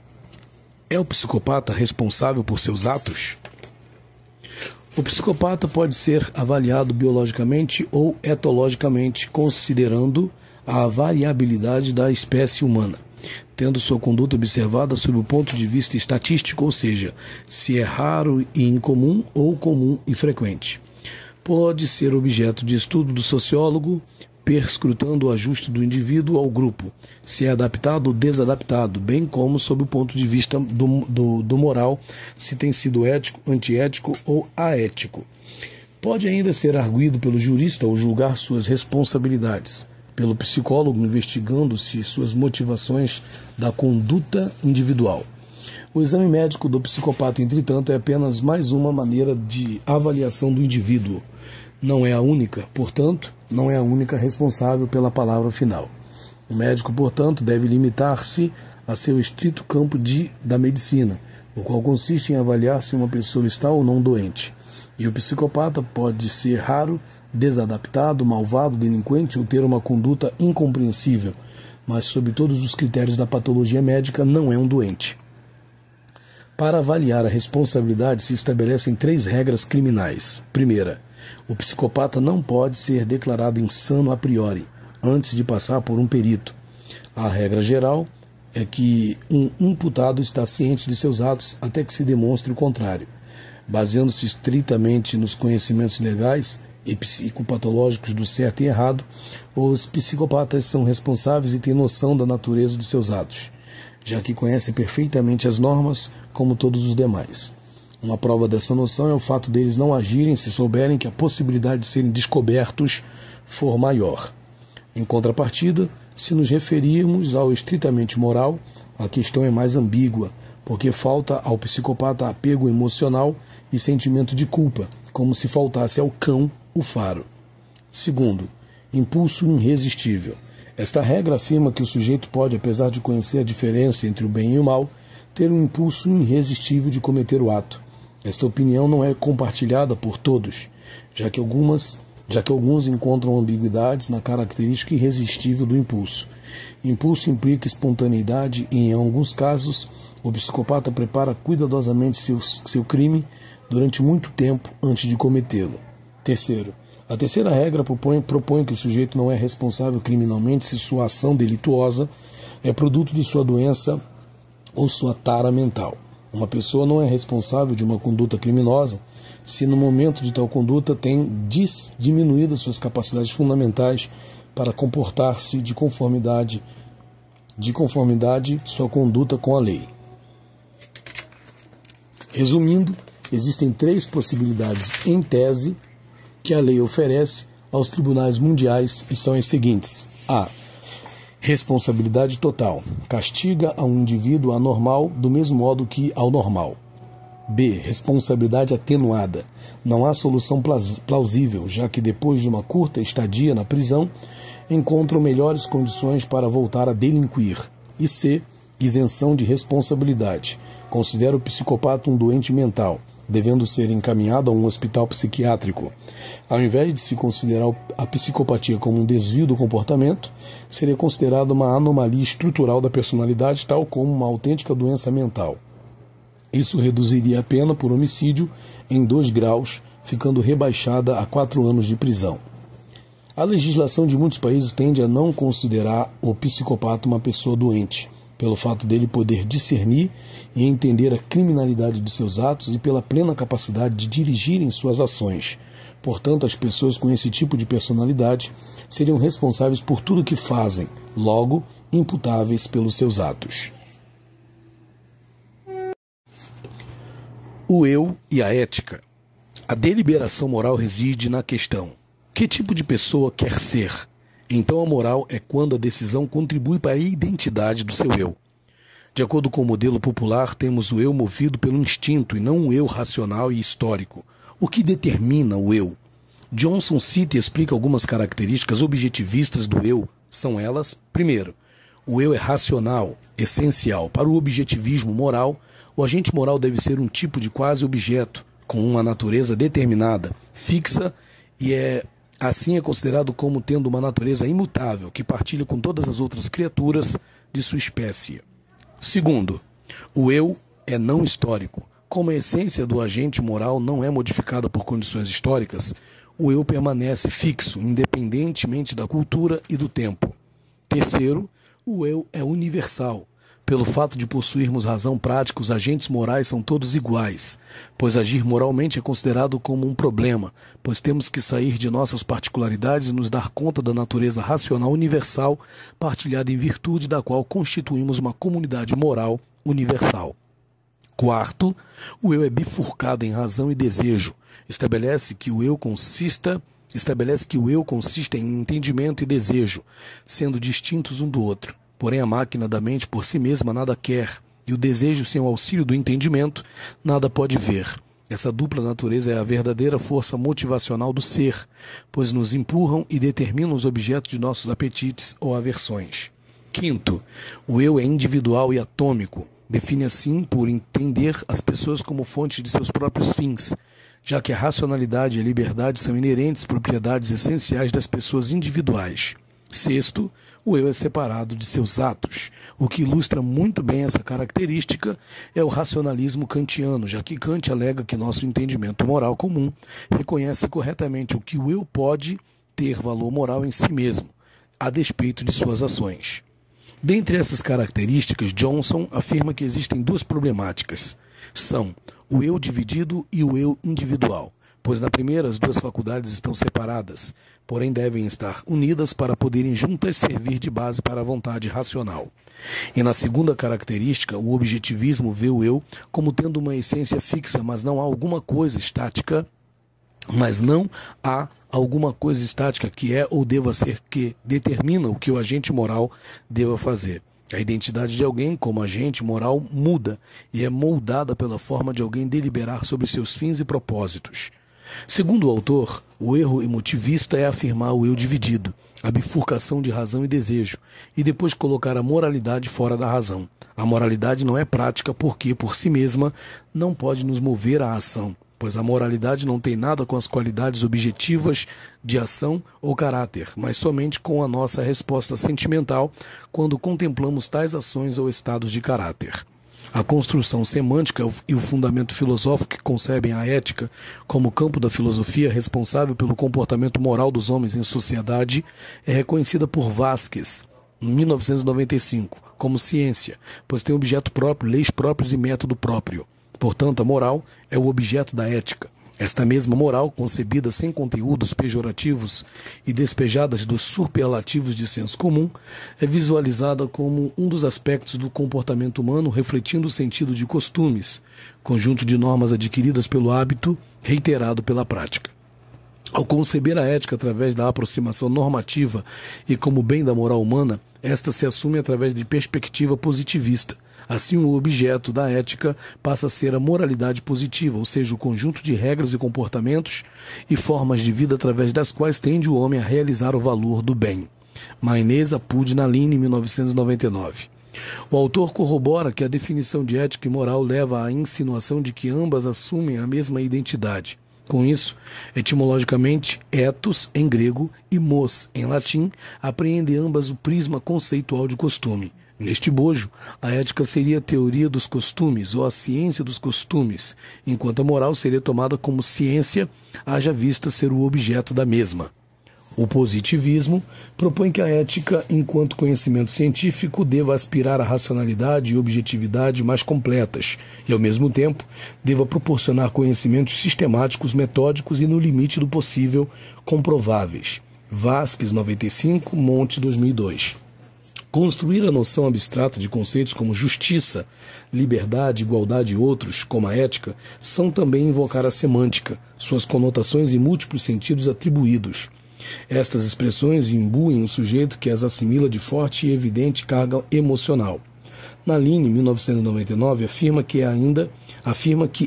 É o psicopata responsável por seus atos? O psicopata pode ser avaliado biologicamente ou etologicamente, considerando a variabilidade da espécie humana, tendo sua conduta observada sob o ponto de vista estatístico, ou seja, se é raro e incomum ou comum e frequente. Pode ser objeto de estudo do sociólogo, perscrutando o ajuste do indivíduo ao grupo, se é adaptado ou desadaptado, bem como sob o ponto de vista do moral, se tem sido ético, antiético ou aético. Pode ainda ser arguido pelo jurista ao julgar suas responsabilidades, pelo psicólogo investigando-se suas motivações da conduta individual. O exame médico do psicopata, entretanto, é apenas mais uma maneira de avaliação do indivíduo. Não é a única, portanto, não é a única responsável pela palavra final. O médico, portanto, deve limitar-se a seu estrito campo da medicina, o qual consiste em avaliar se uma pessoa está ou não doente. E o psicopata pode ser raro, desadaptado, malvado, delinquente ou ter uma conduta incompreensível, mas, sob todos os critérios da patologia médica, não é um doente. Para avaliar a responsabilidade se estabelecem 3 regras criminais. Primeira, o psicopata não pode ser declarado insano a priori, antes de passar por um perito. A regra geral é que um imputado está ciente de seus atos até que se demonstre o contrário. Baseando-se estritamente nos conhecimentos legais e psicopatológicos do certo e errado, os psicopatas são responsáveis e têm noção da natureza de seus atos, já que conhecem perfeitamente as normas, como todos os demais. Uma prova dessa noção é o fato deles não agirem se souberem que a possibilidade de serem descobertos for maior. Em contrapartida, se nos referirmos ao estritamente moral, a questão é mais ambígua, porque falta ao psicopata apego emocional e sentimento de culpa, como se faltasse ao cão o faro. Segundo, impulso irresistível. Esta regra afirma que o sujeito pode, apesar de conhecer a diferença entre o bem e o mal, ter um impulso irresistível de cometer o ato. Esta opinião não é compartilhada por todos, já que alguns encontram ambiguidades na característica irresistível do impulso. Impulso implica espontaneidade e, em alguns casos, o psicopata prepara cuidadosamente seu crime durante muito tempo antes de cometê-lo. Terceiro, a terceira regra propõe que o sujeito não é responsável criminalmente se sua ação delituosa é produto de sua doença ou sua tara mental. Uma pessoa não é responsável de uma conduta criminosa se no momento de tal conduta tem diminuído suas capacidades fundamentais para comportar-se de conformidade sua conduta com a lei. Resumindo, existem 3 possibilidades em tese que a lei oferece aos tribunais mundiais e são as seguintes. A. Responsabilidade total. Castiga a um indivíduo anormal do mesmo modo que ao normal. B. Responsabilidade atenuada. Não há solução plausível, já que depois de uma curta estadia na prisão, encontram melhores condições para voltar a delinquir. E C. Isenção de responsabilidade. Considera o psicopata um doente mental, devendo ser encaminhado a um hospital psiquiátrico. Ao invés de se considerar a psicopatia como um desvio do comportamento, seria considerada uma anomalia estrutural da personalidade, tal como uma autêntica doença mental. Isso reduziria a pena por homicídio em 2 graus, ficando rebaixada a 4 anos de prisão. A legislação de muitos países tende a não considerar o psicopata uma pessoa doente, pelo fato dele poder discernir e entender a criminalidade de seus atos e pela plena capacidade de dirigirem suas ações. Portanto, as pessoas com esse tipo de personalidade seriam responsáveis por tudo o que fazem, logo, imputáveis pelos seus atos. O eu e a ética. A deliberação moral reside na questão: que tipo de pessoa quer ser? Então a moral é quando a decisão contribui para a identidade do seu eu. De acordo com o modelo popular, temos o eu movido pelo instinto e não um eu racional e histórico. O que determina o eu? Johnson cita e explica algumas características objetivistas do eu. São elas: primeiro, o eu é racional, essencial. Para o objetivismo moral, o agente moral deve ser um tipo de quase objeto, com uma natureza determinada, fixa, e assim é considerado como tendo uma natureza imutável, que partilha com todas as outras criaturas de sua espécie. Segundo, o eu é não histórico. Como a essência do agente moral não é modificada por condições históricas, o eu permanece fixo, independentemente da cultura e do tempo. Terceiro, o eu é universal. Pelo fato de possuirmos razão prática, os agentes morais são todos iguais, pois agir moralmente é considerado como um problema, pois temos que sair de nossas particularidades e nos dar conta da natureza racional universal, partilhada em virtude da qual constituímos uma comunidade moral universal. Quarto, o eu é bifurcado em razão e desejo. Estabelece que o eu consista em entendimento e desejo, sendo distintos um do outro. Porém, a máquina da mente por si mesma nada quer, e o desejo sem o auxílio do entendimento nada pode ver. Essa dupla natureza é a verdadeira força motivacional do ser, pois nos empurram e determinam os objetos de nossos apetites ou aversões. Quinto, o eu é individual e atômico. Define assim por entender as pessoas como fonte de seus próprios fins, já que a racionalidade e a liberdade são inerentes propriedades essenciais das pessoas individuais. Sexto, o eu é separado de seus atos. O que ilustra muito bem essa característica é o racionalismo kantiano, já que Kant alega que nosso entendimento moral comum reconhece corretamente o que o eu pode ter valor moral em si mesmo, a despeito de suas ações. Dentre essas características, Johnson afirma que existem duas problemáticas. São o eu dividido e o eu individual, pois na primeira as duas faculdades estão separadas, porém devem estar unidas para poderem juntas servir de base para a vontade racional. E na segunda característica, o objetivismo vê o eu como tendo uma essência fixa, mas não há alguma coisa estática que é ou deva ser que determina o que o agente moral deva fazer. A identidade de alguém como agente moral muda e é moldada pela forma de alguém deliberar sobre seus fins e propósitos. Segundo o autor, o erro emotivista é afirmar o eu dividido, a bifurcação de razão e desejo, e depois colocar a moralidade fora da razão. A moralidade não é prática porque, por si mesma, não pode nos mover à ação, pois a moralidade não tem nada com as qualidades objetivas de ação ou caráter, mas somente com a nossa resposta sentimental quando contemplamos tais ações ou estados de caráter. A construção semântica e o fundamento filosófico que concebem a ética como campo da filosofia responsável pelo comportamento moral dos homens em sociedade é reconhecida por Vasquez, em 1995, como ciência, pois tem objeto próprio, leis próprias e método próprio. Portanto, a moral é o objeto da ética. Esta mesma moral, concebida sem conteúdos pejorativos e despejadas dos superlativos de senso comum, é visualizada como um dos aspectos do comportamento humano, refletindo o sentido de costumes, conjunto de normas adquiridas pelo hábito, reiterado pela prática. Ao conceber a ética através da aproximação normativa e como bem da moral humana, esta se assume através de perspectiva positivista. Assim, o objeto da ética passa a ser a moralidade positiva, ou seja, o conjunto de regras e comportamentos e formas de vida através das quais tende o homem a realizar o valor do bem. Maynez Apud na Line, 1999. O autor corrobora que a definição de ética e moral leva à insinuação de que ambas assumem a mesma identidade. Com isso, etimologicamente, ethos, em grego, e mos, em latim, apreende ambas o prisma conceitual de costume. Neste bojo, a ética seria a teoria dos costumes ou a ciência dos costumes, enquanto a moral seria tomada como ciência, haja vista ser o objeto da mesma. O positivismo propõe que a ética, enquanto conhecimento científico, deva aspirar à racionalidade e objetividade mais completas e, ao mesmo tempo, deva proporcionar conhecimentos sistemáticos, metódicos e, no limite do possível, comprováveis. Vasques, 95, Monte, 2002. Construir a noção abstrata de conceitos como justiça, liberdade, igualdade e outros, como a ética, são também invocar a semântica, suas conotações e múltiplos sentidos atribuídos. Estas expressões imbuem o sujeito que as assimila de forte e evidente carga emocional. Naline, 1999, afirma que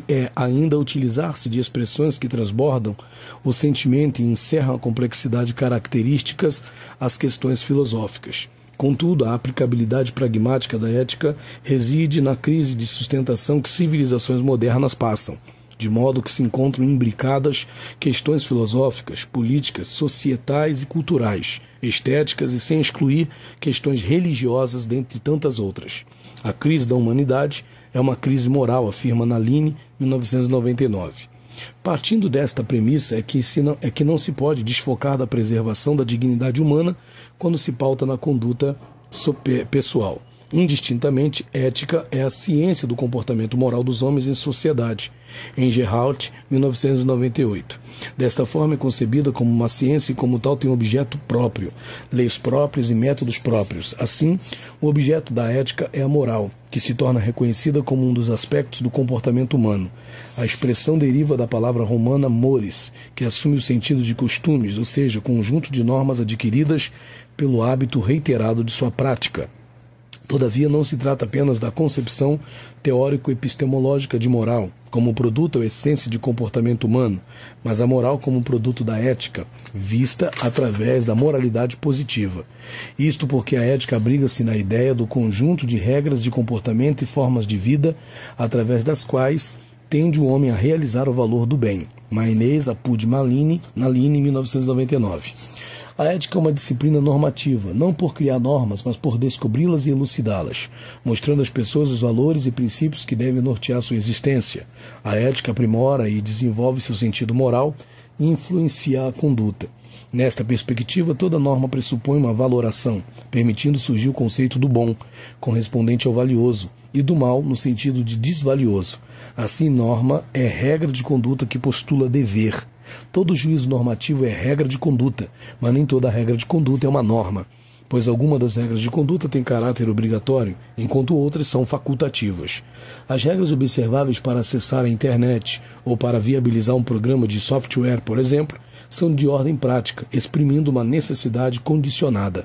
é ainda utilizar-se de expressões que transbordam o sentimento e encerram a complexidade características às questões filosóficas. Contudo, a aplicabilidade pragmática da ética reside na crise de sustentação que civilizações modernas passam, de modo que se encontram imbricadas questões filosóficas, políticas, societais e culturais, estéticas e sem excluir questões religiosas, dentre tantas outras. A crise da humanidade é uma crise moral, afirma Naline, 1999. Partindo desta premissa é que não se pode desfocar da preservação da dignidade humana quando se pauta na conduta pessoal. Indistintamente, ética é a ciência do comportamento moral dos homens em sociedade, em Gerhardt, 1998. Desta forma é concebida como uma ciência e como tal tem um objeto próprio, leis próprias e métodos próprios. Assim, o objeto da ética é a moral, que se torna reconhecida como um dos aspectos do comportamento humano. A expressão deriva da palavra romana mores, que assume o sentido de costumes, ou seja, conjunto de normas adquiridas pelo hábito reiterado de sua prática. Todavia, não se trata apenas da concepção teórico-epistemológica de moral, como produto ou essência de comportamento humano, mas a moral como produto da ética, vista através da moralidade positiva. Isto porque a ética abriga-se na ideia do conjunto de regras de comportamento e formas de vida, através das quais tende o homem a realizar o valor do bem. Maynez Apud Naline, 1999. A ética é uma disciplina normativa, não por criar normas, mas por descobri-las e elucidá-las, mostrando às pessoas os valores e princípios que devem nortear sua existência. A ética aprimora e desenvolve seu sentido moral e influencia a conduta. Nesta perspectiva, toda norma pressupõe uma valoração, permitindo surgir o conceito do bom, correspondente ao valioso, e do mal, no sentido de desvalioso. Assim, norma é regra de conduta que postula dever. Todo juízo normativo é regra de conduta, mas nem toda regra de conduta é uma norma, pois alguma das regras de conduta tem caráter obrigatório, enquanto outras são facultativas. As regras observáveis para acessar a internet ou para viabilizar um programa de software, por exemplo, são de ordem prática, exprimindo uma necessidade condicionada.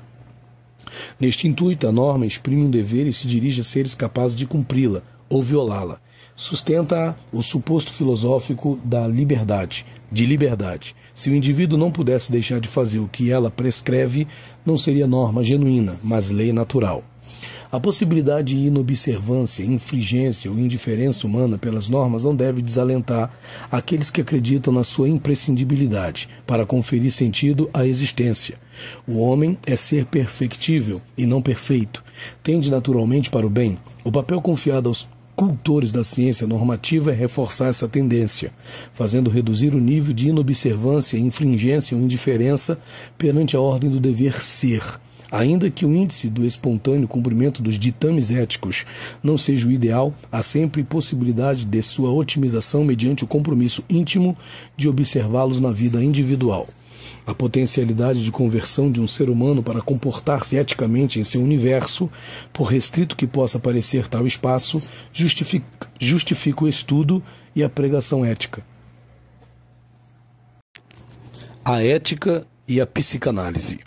Neste intuito, a norma exprime um dever e se dirige a seres capazes de cumpri-la ou violá-la. Sustenta o suposto filosófico de liberdade. Se o indivíduo não pudesse deixar de fazer o que ela prescreve, não seria norma genuína, mas lei natural. A possibilidade de inobservância, infringência ou indiferença humana pelas normas não deve desalentar aqueles que acreditam na sua imprescindibilidade para conferir sentido à existência. O homem é ser perfectível e não perfeito. Tende naturalmente para o bem. O papel confiado aos cultores da ciência normativa é reforçar essa tendência, fazendo reduzir o nível de inobservância, infringência ou indiferença perante a ordem do dever ser. Ainda que o índice do espontâneo cumprimento dos ditames éticos não seja o ideal, há sempre possibilidade de sua otimização mediante o compromisso íntimo de observá-los na vida individual. A potencialidade de conversão de um ser humano para comportar-se eticamente em seu universo, por restrito que possa parecer tal espaço, justifica o estudo e a pregação ética. A ética e a psicanálise.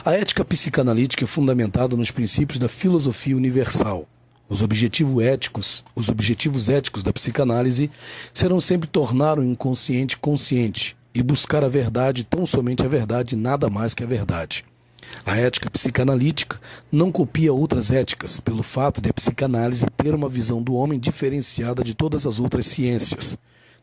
A ética psicanalítica é fundamentada nos princípios da filosofia universal. Os objetivos éticos da psicanálise serão sempre tornar o inconsciente consciente e buscar a verdade, tão somente a verdade e nada mais que a verdade. A ética psicanalítica não copia outras éticas, pelo fato de a psicanálise ter uma visão do homem diferenciada de todas as outras ciências,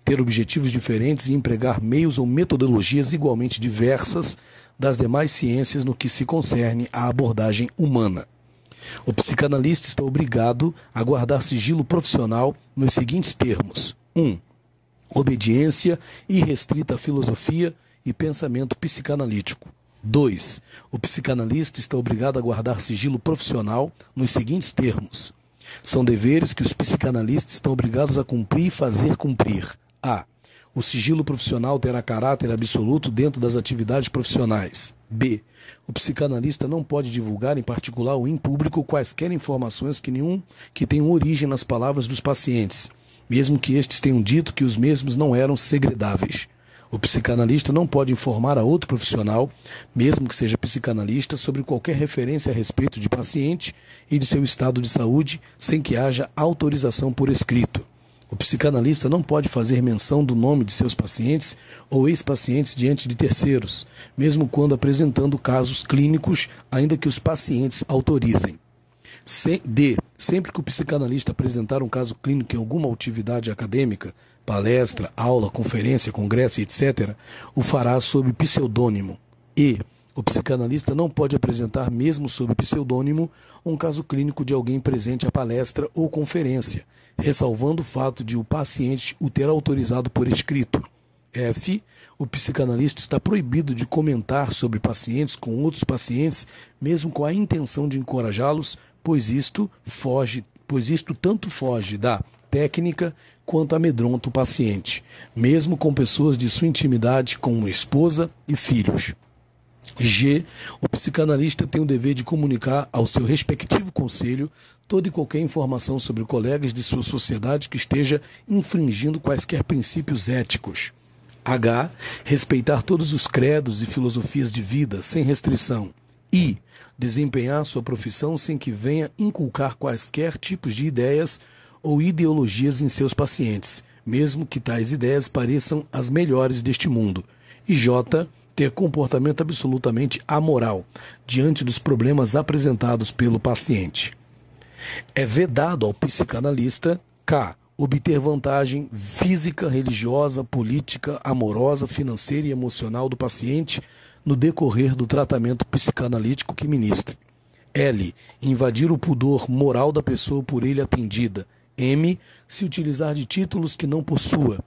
ter objetivos diferentes e empregar meios ou metodologias igualmente diversas das demais ciências no que se concerne à abordagem humana. O psicanalista está obrigado a guardar sigilo profissional nos seguintes termos: 1. Obediência irrestrita à filosofia e pensamento psicanalítico. 2. O psicanalista está obrigado a guardar sigilo profissional nos seguintes termos. São deveres que os psicanalistas estão obrigados a cumprir e fazer cumprir. A. O sigilo profissional terá caráter absoluto dentro das atividades profissionais. B. O psicanalista não pode divulgar em particular ou em público quaisquer informações que tenham origem nas palavras dos pacientes, mesmo que estes tenham dito que os mesmos não eram segredáveis. O psicanalista não pode informar a outro profissional, mesmo que seja psicanalista, sobre qualquer referência a respeito de paciente e de seu estado de saúde, sem que haja autorização por escrito. O psicanalista não pode fazer menção do nome de seus pacientes ou ex-pacientes diante de terceiros, mesmo quando apresentando casos clínicos, ainda que os pacientes autorizem. D. Sempre que o psicanalista apresentar um caso clínico em alguma atividade acadêmica, palestra, aula, conferência, congresso, etc., o fará sob pseudônimo. E. O psicanalista não pode apresentar, mesmo sob pseudônimo, um caso clínico de alguém presente à palestra ou conferência, ressalvando o fato de o paciente o ter autorizado por escrito. F. O psicanalista está proibido de comentar sobre pacientes com outros pacientes, mesmo com a intenção de encorajá-los, pois isto tanto foge da técnica quanto amedronta o paciente, mesmo com pessoas de sua intimidade, como esposa e filhos. G. O psicanalista tem o dever de comunicar ao seu respectivo conselho toda e qualquer informação sobre colegas de sua sociedade que esteja infringindo quaisquer princípios éticos. H. Respeitar todos os credos e filosofias de vida, sem restrição. I. Desempenhar sua profissão sem que venha inculcar quaisquer tipos de ideias ou ideologias em seus pacientes, mesmo que tais ideias pareçam as melhores deste mundo. E J. Ter comportamento absolutamente amoral diante dos problemas apresentados pelo paciente. É vedado ao psicanalista K. Obter vantagem física, religiosa, política, amorosa, financeira e emocional do paciente no decorrer do tratamento psicanalítico que ministre. L. Invadir o pudor moral da pessoa por ele atendida. M. Se utilizar de títulos que não possua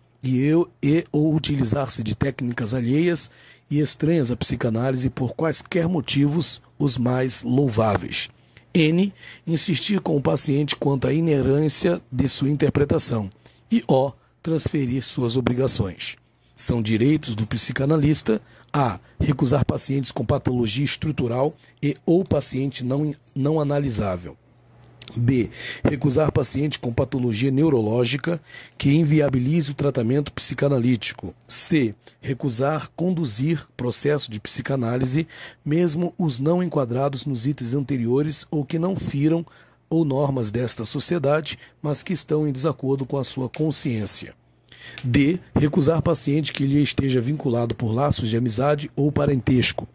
ou utilizar-se de técnicas alheias e estranhas à psicanálise por quaisquer motivos os mais louváveis. N. Insistir com o paciente quanto à inerência de sua interpretação. E O. Transferir suas obrigações. São direitos do psicanalista a. Recusar pacientes com patologia estrutural e ou paciente não analisável. B. Recusar paciente com patologia neurológica que inviabilize o tratamento psicanalítico. C. Recusar conduzir processo de psicanálise, mesmo os não enquadrados nos itens anteriores ou que não firam ou normas desta sociedade, mas que estão em desacordo com a sua consciência. D. Recusar paciente que lhe esteja vinculado por laços de amizade ou parentesco.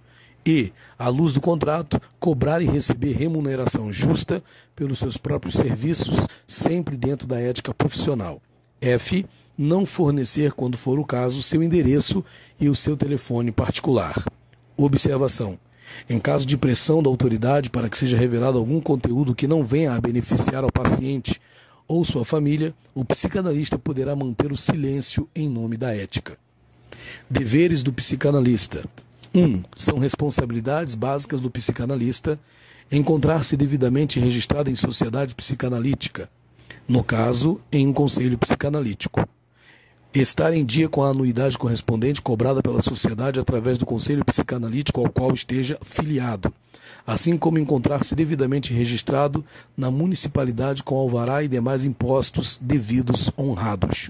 E, à luz do contrato, cobrar e receber remuneração justa pelos seus próprios serviços, sempre dentro da ética profissional. F. Não fornecer, quando for o caso, seu endereço e o seu telefone particular. Observação. Em caso de pressão da autoridade para que seja revelado algum conteúdo que não venha a beneficiar ao paciente ou sua família, o psicanalista poderá manter o silêncio em nome da ética. Deveres do psicanalista. 1. São responsabilidades básicas do psicanalista encontrar-se devidamente registrado em sociedade psicanalítica, no caso, em um conselho psicanalítico. Estar em dia com a anuidade correspondente cobrada pela sociedade através do conselho psicanalítico ao qual esteja filiado, assim como encontrar-se devidamente registrado na municipalidade com alvará e demais impostos devidos honrados.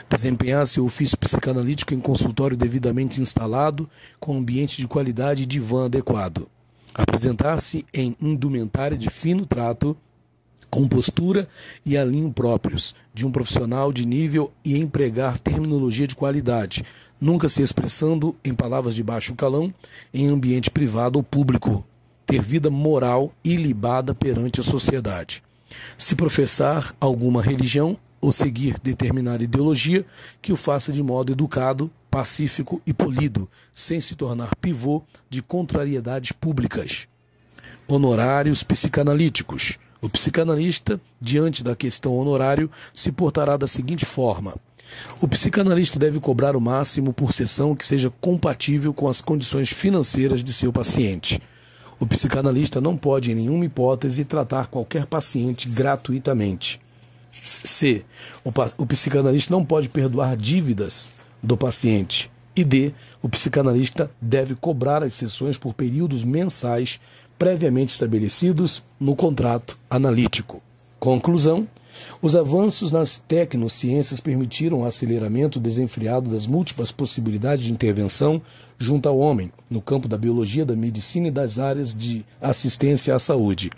Desempenhar-se o ofício psicanalítico em consultório devidamente instalado, com ambiente de qualidade e divã adequado. Apresentar-se em indumentária de fino trato, com postura e alinho próprios, de um profissional de nível e empregar terminologia de qualidade, nunca se expressando em palavras de baixo calão, em ambiente privado ou público. Ter vida moral ilibada perante a sociedade. Se professar alguma religião, ou seguir determinada ideologia que o faça de modo educado, pacífico e polido, sem se tornar pivô de contrariedades públicas. Honorários psicanalíticos. O psicanalista, diante da questão honorário, se portará da seguinte forma. O psicanalista deve cobrar o máximo por sessão que seja compatível com as condições financeiras de seu paciente. O psicanalista não pode, em nenhuma hipótese, tratar qualquer paciente gratuitamente. C. O psicanalista não pode perdoar dívidas do paciente. E D. O psicanalista deve cobrar as sessões por períodos mensais previamente estabelecidos no contrato analítico. Conclusão: os avanços nas tecnociências permitiram o aceleramento desenfreado das múltiplas possibilidades de intervenção junto ao homem, no campo da biologia, da medicina e das áreas de assistência à saúde.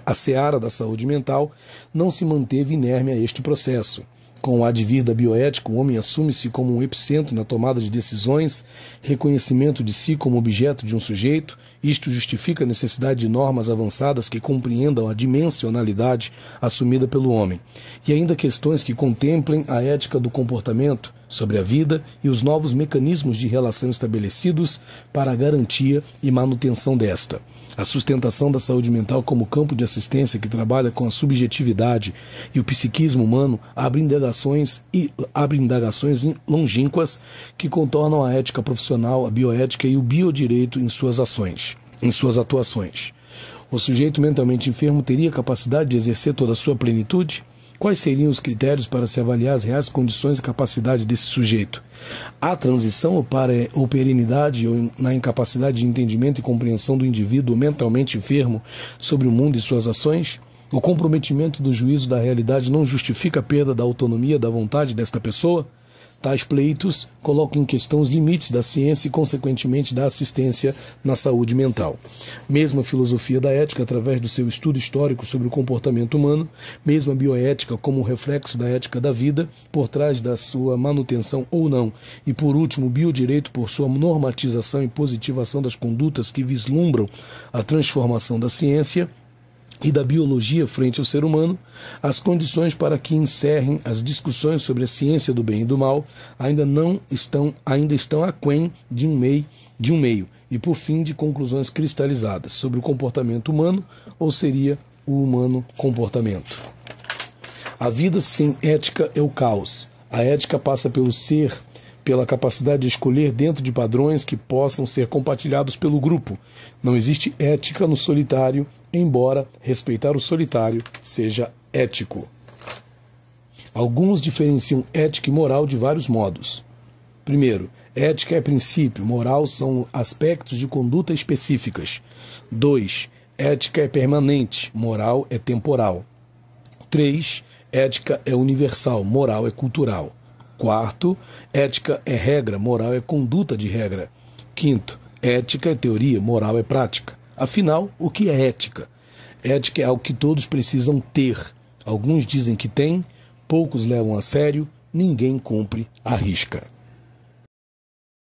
A seara da saúde mental não se manteve inerme a este processo. Com o advir da bioética, o homem assume-se como um epicentro na tomada de decisões, reconhecimento de si como objeto de um sujeito. Isto justifica a necessidade de normas avançadas que compreendam a dimensionalidade assumida pelo homem, e ainda questões que contemplem a ética do comportamento sobre a vida e os novos mecanismos de relação estabelecidos para a garantia e manutenção desta. A sustentação da saúde mental como campo de assistência que trabalha com a subjetividade e o psiquismo humano abre indagações longínquas que contornam a ética profissional, a bioética e o biodireito em suas atuações. O sujeito mentalmente enfermo teria capacidade de exercer toda a sua plenitude? Quais seriam os critérios para se avaliar as reais condições e capacidade desse sujeito? Há transição ou perenidade ou na incapacidade de entendimento e compreensão do indivíduo mentalmente enfermo sobre o mundo e suas ações? O comprometimento do juízo da realidade não justifica a perda da autonomia da vontade desta pessoa? Tais pleitos colocam em questão os limites da ciência e, consequentemente, da assistência na saúde mental. Mesmo a filosofia da ética, através do seu estudo histórico sobre o comportamento humano, mesmo a bioética como um reflexo da ética da vida, por trás da sua manutenção ou não, e, por último, o biodireito por sua normatização e positivação das condutas que vislumbram a transformação da ciência e da biologia frente ao ser humano, as condições para que encerrem as discussões sobre a ciência do bem e do mal ainda estão aquém de um meio e, por fim, de conclusões cristalizadas sobre o comportamento humano, ou seria o humano comportamento. A vida sem ética é o caos. A ética passa pelo ser, pela capacidade de escolher dentro de padrões que possam ser compartilhados pelo grupo. Não existe ética no solitário, embora respeitar o solitário seja ético. Alguns diferenciam ética e moral de vários modos. Primeiro, ética é princípio, moral são aspectos de conduta específicas. 2. Ética é permanente, moral é temporal. 3. Ética é universal, moral é cultural. 4. Ética é regra, moral é conduta de regra. 5. Ética é teoria, moral é prática. Afinal, o que é ética? Ética é algo que todos precisam ter. Alguns dizem que têm, poucos levam a sério, ninguém cumpre à risca.